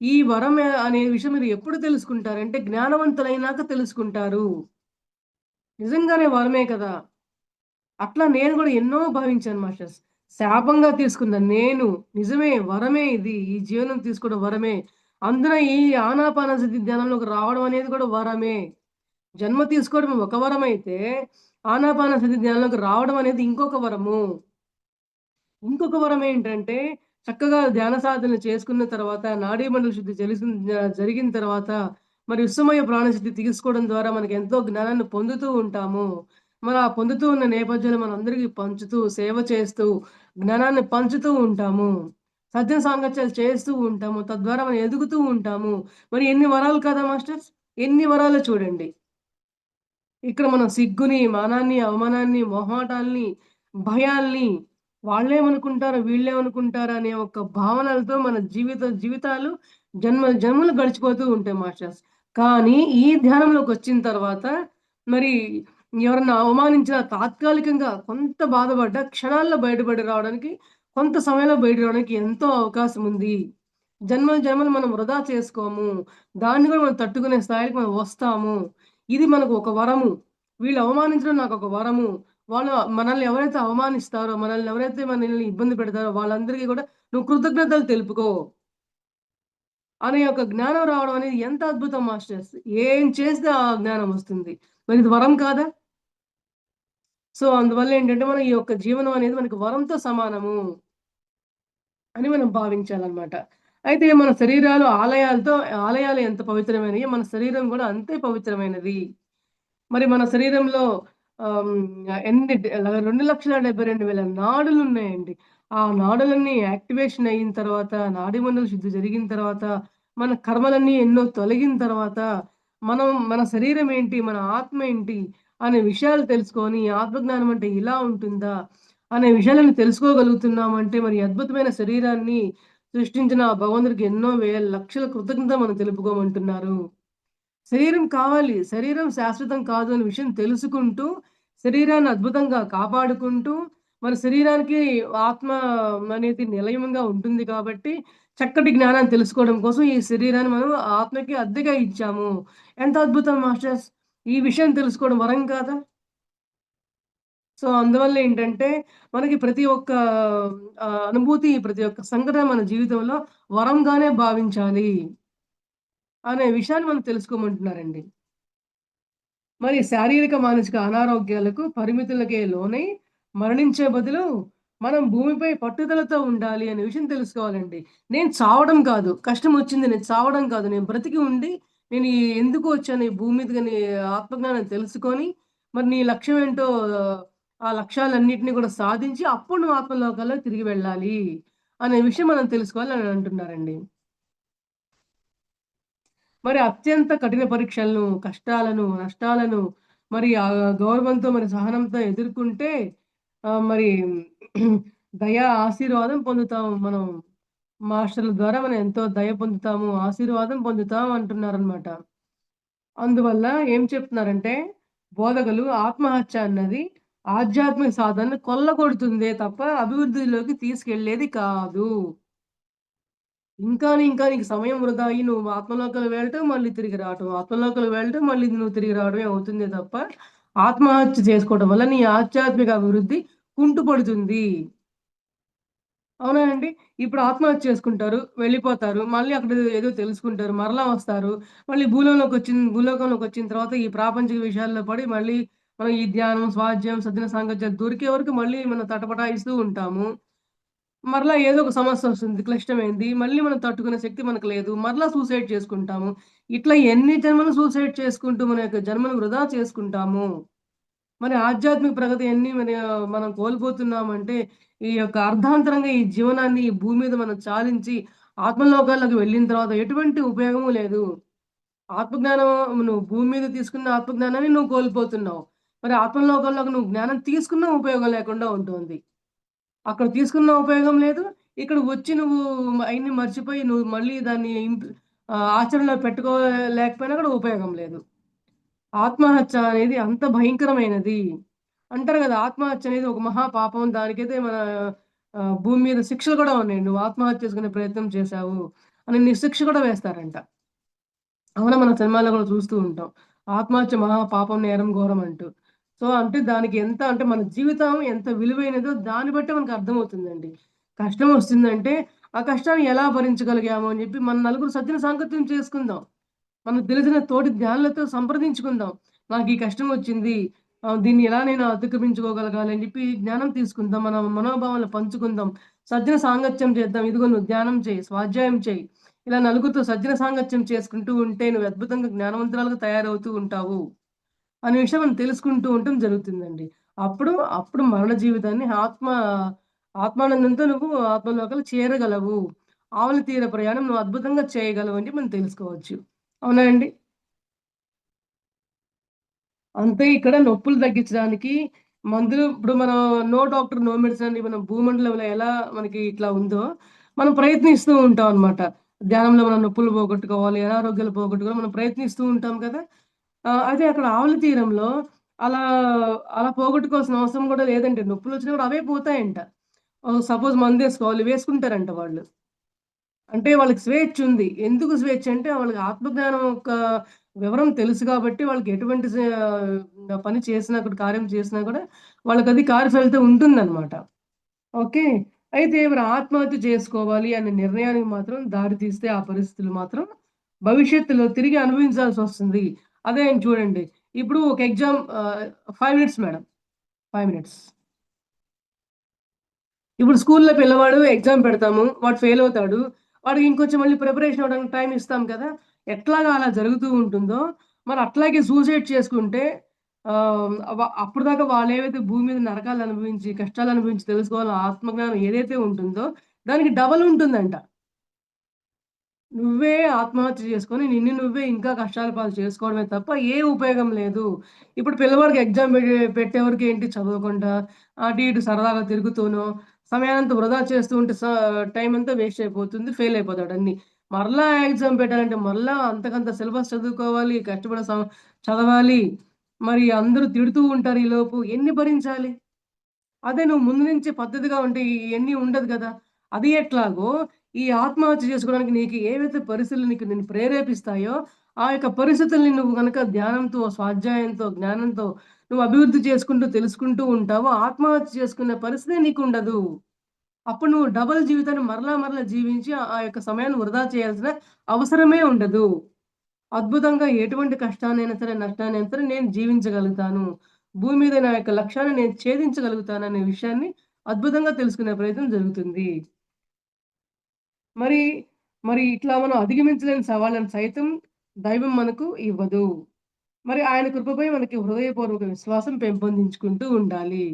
ఈ వరం అనే విషయం మీరు ఎప్పుడు తెలుసుకుంటారంటే, జ్ఞానవంతులైనాక తెలుసుకుంటారు. నిజంగానే వరమే కదా! అట్లా నేను గూడా ఎన్నో భావించాను మాస్టర్స్. శాపంగా తీసుకున్న నేను, నిజమే వరమే ఇది. ఈ జీవనం తీసుకోవడం వరమే. అందులో ఈ ఆనాపానసతి ధ్యానంలోకి రావడం అనేది కూడా వరమే. జన్మ తీసుకోవడం ఒక వరమైతే, ఆనాపానసతి ధ్యానంలోకి రావడం అనేది ఇంకొక వరము. ఇంకొక వరం ఏంటంటే, చక్కగా ధ్యాన సాధన చేసుకున్న తర్వాత, నాడీ మండల శుద్ధి జరిగిన తర్వాత, మరి విశ్వమయ ప్రాణశుద్ధి తీసుకోవడం ద్వారా మనకెంతో జ్ఞానాన్ని పొందుతూ ఉంటాము. మరి ఆ పొందుతూ ఉన్న నేపథ్యంలో మనందరికీ పంచుతూ, సేవ చేస్తూ, జ్ఞానాన్ని పంచుతూ ఉంటాము. సత్య సాంగత్యాలు చేస్తూ ఉంటాము. తద్వారా మనం ఎదుగుతూ ఉంటాము. మరి ఎన్ని వరాలు కదా మాస్టర్స్! ఎన్ని వరాలో చూడండి. ఇక్కడ మనం సిగ్గుని, మానాన్ని, అవమానాన్ని, మొహమాటాల్ని, భయాల్ని వాళ్ళేమనుకుంటారో, వీళ్ళేమనుకుంటారో అనే ఒక భావనలతో మన జీవితాలు జన్మలు గడిచిపోతూ ఉంటాయి మాస్టర్స్. కానీ ఈ ధ్యానంలోకొచ్చిన తర్వాత మరి ఎవరన్నా అవమానించినా తాత్కాలికంగా కొంత బాధపడ్డా క్షణాల్లో బయటపడి రావడానికి, కొంత సమయంలో బయటకి రావడానికి ఎంతో అవకాశం ఉంది. జన్మలు మనం వృధా చేసుకోము. దాన్ని గూడా మనం తట్టుకునే స్థాయికి మనం వస్తాము. ఇది మనకు ఒక వరము. వీళ్ళు అవమానించడం నాకొక వరము. వాళ్ళు మనల్ని ఎవరైతే అవమానిస్తారో, మనల్ని ఇబ్బంది పెడతారో వాళ్ళందరికీ గూడా నువ్వు కృతజ్ఞతలు తెలుపుకో అనే ఒక జ్ఞానం రావడం అనేది ఎంత అద్భుతం మాస్టర్స్. ఏం చేస్తే ఆ జ్ఞానం వస్తుంది. మరి ఇది వరం కాదా? సో, అందువల్ల ఏంటంటే మన ఈ యొక్క జీవనం అనేది మనకి వరంతో సమానము అని మనం భావించాలన్నమాట. అయితే మన శరీరాలు ఆలయాలు ఎంత పవిత్రమైనయో మన శరీరం గూడా అంతే పవిత్రమైనది. మరి మన శరీరంలో ఆహ్, ఎన్ని 2,72,000 నాడులున్నాయండి. ఆ నాడులన్నీ యాక్టివేషన్ అయిన తర్వాత, నాడీమండల శుద్ధి జరిగిన తర్వాత, మన కర్మలన్నీ ఎన్నో తొలగిన తర్వాత, మన శరీరం ఏంటి, మన ఆత్మ ఏంటి అనే విషయాలు తెలుసుకొని, ఆత్మజ్ఞానం అంటే ఇలా ఉంటుందా అనే విషయాలను తెలుసుకోగలుగుతున్నామంటే, మరి అద్భుతమైన శరీరాన్ని సృష్టించిన ఆ భగవంతుడికి ఎన్నో వేల లక్షల కృతజ్ఞతలు మనం తెలుపుకోమంటున్నారు. శరీరం కావాలి. శరీరం శాశ్వతం కాదు అనే విషయం తెలుసుకుంటూ, శరీరాన్ని అద్భుతంగా కాపాడుకుంటూ, మన శరీరానికి ఆత్మ అనేది నిలయంగా ఉంటుంది కాబట్టి, చక్కటి జ్ఞానాన్ని తెలుసుకోవడం కోసం ఈ శరీరాన్ని మనం ఆత్మకి అద్దెగా ఇచ్చాము. ఎంత అద్భుతం మాస్టర్స్! ఈ విషయం తెలుసుకోవడం వరం కాదా? సో, అందువల్ల ఏంటంటే, మనకి ప్రతి ఒక్క అనుభూతి, ప్రతి ఒక్క సంఘటన మన జీవితంలో వరంగానే భావించాలి అనే విషయాన్ని మనం తెలుసుకోమంటున్నారండి. మరి శారీరక, మానసిక అనారోగ్యాలకు, పరిమితులకే లోనై మరణించే బదులు మనం భూమిపై పట్టుదలతో ఉండాలి అనే విషయం తెలుసుకోవాలండి. నేను చావడం కాదు, కష్టమొచ్చింది నేను చావడం కాదు. నేను బ్రతికి ఉండి నేను ఎందుకు వచ్చాను ఈ భూమి మీదకని ఆత్మజ్ఞానం తెలుసుకొని, మరి నీ లక్ష్యం ఏంటో ఆ లక్ష్యాలన్నిటిని కూడా సాధించి అప్పుడు నువ్వు ఆత్మలోకాల్లోకి తిరిగి వెళ్ళాలి అనే విషయం మనం తెలుసుకోవాలి అని అంటున్నారండి. మరి అత్యంత కఠిన పరీక్షలను, కష్టాలను, నష్టాలను మరి గౌరవంతో మరి సహనంతో ఎదుర్కొంటే మరి దయ, ఆశీర్వాదం పొందుతాము మనం. మాస్టర్‌ల ద్వారా మనం ఎంతో దయ పొందుతాము, ఆశీర్వాదం పొందుతాం అంటున్నారనమాట. అందువల్ల ఏం చెప్తున్నారంటే బోధకులు ఆత్మహత్య అన్నది ఆధ్యాత్మిక సాధనను కొల్లగొడుతుందే తప్ప అభివృద్ధిలోకి తీసుకెళ్ళేది కాదు. ఇంకా నీకు సమయం వృధా అయ్యి నువ్వు ఆత్మలోకాలకు వెళ్ళటం, మళ్ళీ తిరిగి రావటం. ఆత్మలోకాలకు వెళ్ళటం, మళ్ళీ నువ్వు తిరిగి రావడమే అవుతుందే తప్ప, ఆత్మహత్య చేసుకోవడం వల్ల నీ ఆధ్యాత్మిక అభివృద్ధి కుంటుపడుతుంది. అవునా అండి? ఇప్పుడు ఆత్మహత్య చేసుకుంటారు, వెళ్ళిపోతారు. మళ్ళీ అక్కడ ఏదో తెలుసుకుంటారు, మరలా వస్తారు. మళ్ళీ భూలోకంలోకొచ్చిన తర్వాత ఈ ప్రాపంచిక విషయాల్లో పడి మళ్ళీ మనం ఈ ధ్యానం, స్వాధ్యాయం, సజ్జన సాంగత్యాలు దొరికే వరకు మళ్ళీ మనం తటపటాయిస్తూ ఉంటాము. మరలా ఏదో ఒక సమస్యొస్తుంది. క్లిష్టమైంది. మళ్ళీ మనం తట్టుకునే శక్తి మనకు లేదు. మరలా సూసైడ్ చేసుకుంటాము. ఇట్లా ఎన్ని జన్మలు సూసైడ్ చేసుకుంటూ మన యొక్క జన్మను వృధా చేసుకుంటాము. మరి ఆధ్యాత్మిక ప్రగతి అన్నీ మనం కోల్పోతున్నామంటే, ఈ యొక్క అర్ధాంతరంగా ఈ జీవనాన్ని ఈ భూమి మీద మనం చాలించి ఆత్మలోకాల్లోకి వెళ్ళిన తర్వాత ఎటువంటి ఉపయోగము లేదు. ఆత్మజ్ఞానం నువ్వు భూమి మీద తీసుకున్న ఆత్మజ్ఞానాన్ని నువ్వు కోల్పోతున్నావు. మరి ఆత్మలోకాల్లోకి నువ్వు జ్ఞానం తీసుకున్న ఉపయోగం లేకుండా ఉంటుంది. అక్కడ తీసుకున్న ఉపయోగం లేదు. ఇక్కడ వచ్చి నువ్వు అయన్నీ మర్చిపోయి నువ్వు మళ్ళీ దాన్ని ఆచరణలో పెట్టుకోలేకపోయినా కూడా ఉపయోగం లేదు. ఆత్మహత్య అనేది అంత భయంకరమైనది. అంటారు గదా! ఆత్మహత్య అనేది ఒక మహా పాపం. దానికైతే మన భూమి మీద శిక్షలు గూడా ఉన్నాయండి. నువ్వు ఆత్మహత్య చేసుకునే ప్రయత్నం చేశావు అని నీకు శిక్ష కూడా వేస్తారంట. అవునా! మన సినిమాల్లో గూడా చూస్తూ ఉంటాం. ఆత్మహత్య మహా పాపం, నేరం, ఘోరం అంటూ. సో, అంటే దానికి ఎంత అంటే మన జీవితం ఎంత విలువైనదో దాన్ని బట్టే మనకు అర్థమవుతుందండి. కష్టం వస్తుందంటే ఆ కష్టాన్ని ఎలా భరించగలిగాము అని చెప్పి మన నలుగురు సజ్జన సాంగత్యం చేసుకుందాం. మనకు తెలిసిన తోటి జ్ఞానులతో సంప్రదించుకుందాం. నాకు ఈ కష్టం వచ్చింది. దీన్ని ఎలా నేను అధిగమించుకోగలగాలి అని చెప్పి జ్ఞానం తీసుకుందాం. మన మనోభావాలను పంచుకుందాం. సజ్జన సాంగత్యం చేద్దాం. ఇదిగో నువ్వు ధ్యానం చెయ్యి, స్వాధ్యాయం చెయ్యి. ఇలా నలుగురితో సజ్జన సాంగత్యం చేసుకుంటూ ఉంటే నువ్వు అద్భుతంగా జ్ఞానవంతురాలుగా తయారవుతూ ఉంటావు అనే విషయం మనం తెలుసుకుంటూ ఉండటం జరుగుతుందండి. అప్పుడు మరణ జీవితాన్ని ఆత్మానందంతో నువ్వు ఆత్మలోకాలు చేరగలవు. ఆవలి తీర ప్రయాణం నువ్వు అద్భుతంగా చేయగలవు అని మనం తెలుసుకోవచ్చు. అవునా అండి? అంతే ఇక్కడ నొప్పులు తగ్గించడానికి మందులు ఇప్పుడు మనం నో డాక్టర్, నో మెడిసిన్ అని మనం భూమండలంలో ఎలా మనకి ఇట్లా ఉందో, మనం ప్రయత్నిస్తూ ఉంటాం అన్నమాట. ధ్యానంలో మనం నొప్పులు పోగొట్టుకోవాలి, అనారోగ్యాలు పోగొట్టుకోవాలి మనం ప్రయత్నిస్తూ ఉంటాం కదా! అదే అక్కడ ఆవుల తీరంలో అలా, అలా పోగొట్టుకోవాల్సిన అవసరం కూడా లేదంట. నొప్పులొచ్చినా కూడా అవే పోతాయంట. సపోజ్ మందేసుకోవాలి వేసుకుంటారంట వాళ్ళు. అంటే వాళ్ళకి స్వేచ్చుంది. ఎందుకు స్వేచ్ఛంటే వాళ్ళకి ఆత్మజ్ఞానం యొక్క వివరం తెలుసు గాబట్టి వాళ్ళకి ఎటువంటి పని చేసినా కూడా కార్యం చేసినా కూడా వాళ్ళకది కార్యఫలితం ఉంటుందనమాట. ఓకే. అయితే మరి ఆత్మహత్య చేసుకోవాలి అనే నిర్ణయానికి మాత్రం దారి తీస్తే ఆ పరిస్థితులు మాత్రం భవిష్యత్తులో తిరిగి అనుభవించాల్సొస్తుంది. అదే చూడండి. ఇప్పుడు ఒక ఎగ్జామ్ 5 మినిట్స్ మేడం. 5 మినిట్స్. ఇప్పుడు స్కూల్‌లో పిల్లవాడు ఎగ్జామ్ పెడతాము. వాడు ఫెయిల్ అవుతాడు. వాడికి ఇంకొంచెం మళ్ళీ ప్రిపరేషన్ అవ్వడానికి టైమ్ ఇస్తాం కదా! ఎట్లాగా అలా జరుగుతూ ఉంటుందో, మరి అట్లాగే సూసైడ్ చేసుకుంటే అప్పటిదాకా వాళ్ళేవైతే భూమి మీద నరకాలు అనుభవించి, కష్టాలు అనుభవించి తెలుసుకోవాలో ఆత్మజ్ఞానం ఏదైతే ఉంటుందో, దానికి డబల్ ఉంటుందంట. నువ్వే ఆత్మహత్య చేసుకొని నిన్ను నువ్వే ఇంకా కష్టాల పాలు చేసుకోవడమే తప్ప ఏ ఉపయోగం లేదు. ఇప్పుడు పిల్లవాడికి ఎగ్జామ్ పెట్టేవరకు ఏంటి చదవకుండా అటు ఇటు సరదాగా తిరుగుతూనో, సమయానంతా వృధా చేస్తూ ఉంటే టైం అంతా వేస్ట్ అయిపోతుంది. ఫెయిల్ అయిపోతాడు అన్నీ. మరలా ఎగ్జామ్ పెట్టాలంటే మరలా అంతకంత సిలబస్ చదువుకోవాలి. కష్టపడి చదవాలి. మరి అందరూ తిడుతూ ఉంటారు ఈలోపు. ఎన్ని భరించాలి? అదే నువ్వు ముందు నుంచి పద్ధతిగా ఉంటే ఇయన్నీ ఉండదు గదా! అది ఎట్లాగో ఈ ఆత్మహత్య చేసుకోవడానికి నీకు ఏవైతే పరిస్థితులు నిన్ను ప్రేరేపిస్తాయో, ఆ యొక్క పరిస్థితుల్ని నువ్వు గనక ధ్యానంతో, స్వాధ్యాయంతో, జ్ఞానంతో నువ్వు అభివృద్ధి చేసుకుంటూ, తెలుసుకుంటూ ఉంటావో ఆత్మహత్య చేసుకునే పరిస్థితే నీకుండదు. అప్పుడు నువ్వు డబుల్ జీవితాన్ని మరలా మరలా జీవించి ఆ యొక్క సమయాన్ని వృధా చేయాల్సిన అవసరమే ఉండదు. అద్భుతంగా ఎటువంటి కష్టాన్నైనా సరే, నష్టాన్నైనా సరే నేను జీవించగలుగుతాను. భూమి మీద నా యొక్క లక్ష్యాన్ని నేను ఛేదించగలుగుతాననే విషయాన్ని అద్భుతంగా తెలుసుకునే ప్రయత్నం జరుగుతుంది. మరి, మరి ఇట్లా మనం అధిగమించలేని సవాళ్ళను సైతం దైవం మనకు ఇవ్వదు. మరి ఆయన కృపపై మనకి హృదయపూర్వక విశ్వాసం పెంపొందించుకుంటూ ఉండాలి.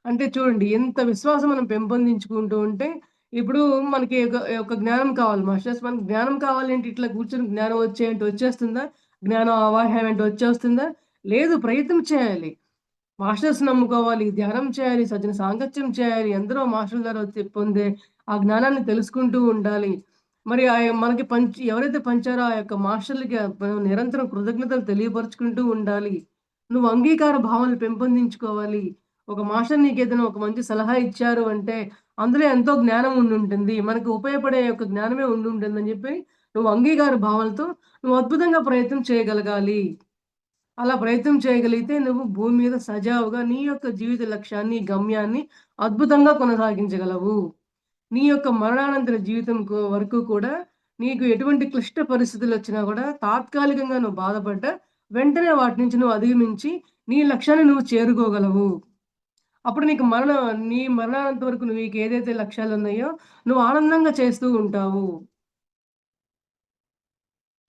అంటే చూడండి ఎంత విశ్వాసం మనం పెంపొందించుకుంటూ ఉంటే, ఇప్పుడు మనకి ఒక జ్ఞానం కావాలి మాస్టర్స్. మనకు జ్ఞానం కావాలంటే ఇట్లా కూర్చొని జ్ఞానం వచ్చేయంటే వచ్చేస్తుందా? జ్ఞానం అవాహ్యం అంటే వచ్చేస్తుందా? లేదు ప్రయత్నం చేయాలి. మాస్టర్స్ నమ్ముకోవాలి, ధ్యానం చేయాలి, సజ్జన సాంగత్యం చేయాలి. ఎందరో మాస్టర్ల ద్వారా పొందే ఆ జ్ఞానాన్ని తెలుసుకుంటూ ఉండాలి. మరి మనకి ఎవరైతే పంచారో ఆ యొక్క మాస్టర్‌లకి మనం నిరంతరం కృతజ్ఞతలు తెలియపరుచుకుంటూ ఉండాలి. నువ్వు అంగీకార భావనలు పెంపొందించుకోవాలి. ఒక మాస్టర్ నీకేదైనా ఒక మంచి సలహా ఇచ్చారు అంటే, అందులో ఎంతో జ్ఞానం ఉండుంటుంది. మనకు ఉపయోగపడే యొక్క జ్ఞానమే ఉండుంటుందని చెప్పి, నువ్వు అంగీకార భావనలతో నువ్వు అద్భుతంగా ప్రయత్నం చేయగలగాలి. అలా ప్రయత్నం చేయగలిగితే నువ్వు భూమి మీద సజావుగా నీ యొక్క జీవిత లక్ష్యాన్ని, గమ్యాన్ని అద్భుతంగా కొనసాగించగలవు. నీ యొక్క మరణానంతర జీవితం వరకు కూడా నీకు ఎటువంటి క్లిష్ట పరిస్థితులొచ్చినా గూడా తాత్కాలికంగా నువ్వు బాధపడ్డా, వెంటనే వాటి నుంచి నువ్వు అధిగమించి నీ లక్ష్యాన్ని నువ్వు చేరుకోగలవు. అప్పుడు నీ మరణానంత వరకు నీకేదైతే లక్ష్యాలున్నాయో నువ్వు ఆనందంగా చేస్తూ ఉంటావు.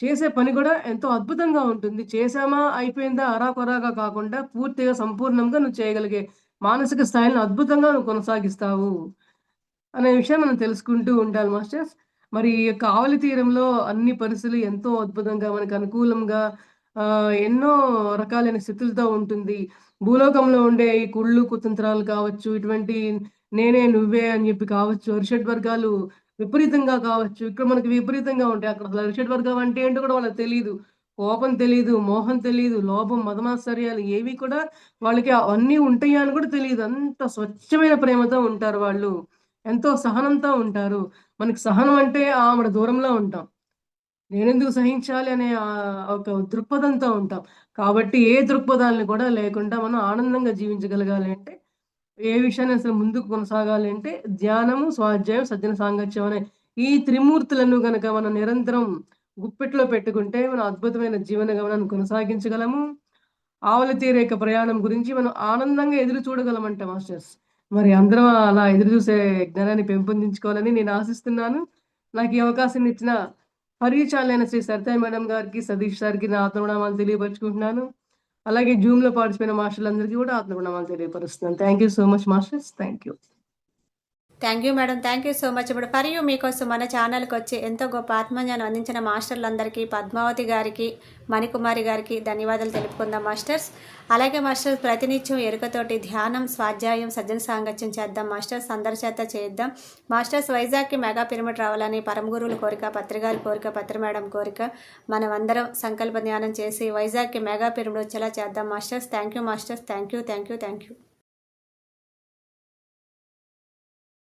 చేసే పని గూడా ఎంతో అద్భుతంగా ఉంటుంది. చేశామా, అయిపోయిందా అరాకొరాగా కాకుండా పూర్తిగా సంపూర్ణంగా నువ్వు చేయగలిగే మానసిక స్థాయిని అద్భుతంగా నువ్వు కొనసాగిస్తావు. అనే విషయం మనం తెలుసుకుంటూ ఉండాలి మాస్టర్స్. మరి ఈ యొక్క ఆవలి తీరంలో అన్ని పరిస్థితులు ఎంతో అద్భుతంగా మనకు అనుకూలంగా ఎన్నో రకాలైన స్థితులతో ఉంటుంది. భూలోకంలో ఉండే ఈ కుళ్ళు, కుతంత్రాలు కావచ్చు, ఇటువంటి నేనే, నువ్వే అని జెప్పి కావచ్చు, అరిషడ్ వర్గాలు విపరీతంగా కావచ్చు. ఇక్కడ మనకి విపరీతంగా ఉంటాయి. అక్కడ అసలు అరిషడ్ వర్గం అంటే ఏంటో కూడా వాళ్ళకి తెలీదు. కోపం తెలీదు, మోహం తెలీదు, లోభం, మదమాత్సర్యాలు ఏవి కూడా వాళ్ళకి అవన్నీ ఉంటాయా అని కూడా తెలీదు. అంత స్వచ్ఛమైన ప్రేమతో ఉంటారు వాళ్ళు. ఎంతో సహనంతో ఉంటారు. మనకి సహనం అంటే ఆమడ దూరంలో ఉంటాం. నేనెందుకు సహించాలి అనే ఒక దృక్పథంతో ఉంటాం. కాబట్టి ఏ దృక్పథాలను కూడా లేకుండా మనం ఆనందంగా జీవించగలగాలి అంటే, ఏ విషయాన్ని అసలు ముందుకు కొనసాగాలి అంటే ధ్యానము, స్వాధ్యాయం, సజ్జన సాంగత్యం అనే ఈ త్రిమూర్తులను గనక మనం నిరంతరం గుప్పెట్లో పెట్టుకుంటే మనం అద్భుతమైన జీవన గమనాన్ని కొనసాగించగలము. ఆవలి తీరేక ప్రయాణం గురించి మనం ఆనందంగా ఎదురు చూడగలమంట మాస్టర్స్. మరి అందరం అలా ఎదురు చూసే జ్ఞానాన్ని పెంపొందించుకోవాలని నేను ఆశిస్తున్నాను. నాకు ఈ అవకాశాన్ని ఇచ్చిన పరిచయాలైన శ్రీ సరితాయి మేడం గారికి, సతీష్ సార్‌కి నా ఆత్మప్రణామాలు తెలియపరుచుకుంటున్నాను. అలాగే జూమ్‌లో పార్టిసిపేట్ అయిన మాస్టర్లందరికీ కూడా ఆత్మప్రణామాలు తెలియపరుస్తున్నాను. Thank you so much masters. Thank you. Thank you madam, thank you so much. ఇప్పుడు ఫర్ యూ మీకోసం మన ఛానల్కి వచ్చి ఎంతో గొప్ప ఆత్మజ్ఞానం అందించిన మాస్టర్లందరికీ, పద్మావతి గారికి, మణికుమారి గారికి ధన్యవాదాలు తెలుపుకుందాం మాస్టర్స్. అలాగే మాస్టర్స్ ప్రతినిత్యం ఎరుకతోటి ధ్యానం, స్వాధ్యాయం, సజ్జన సాంగత్యం చేద్దాం మాస్టర్స్. అందరి చేత చేద్దాం మాస్టర్స్. వైజాగ్కి మెగా పిరమిడ్ రావాలని పరమ గురువుల కోరిక, పత్రిగారి కోరిక, పత్రి మేడం కోరిక. మనమందరం సంకల్ప ధ్యానం చేసి వైజాగ్కి మెగా పిరమిడ్ వచ్చేలా చేద్దాం masters. Thank you masters. Thank you, thank you, thank you.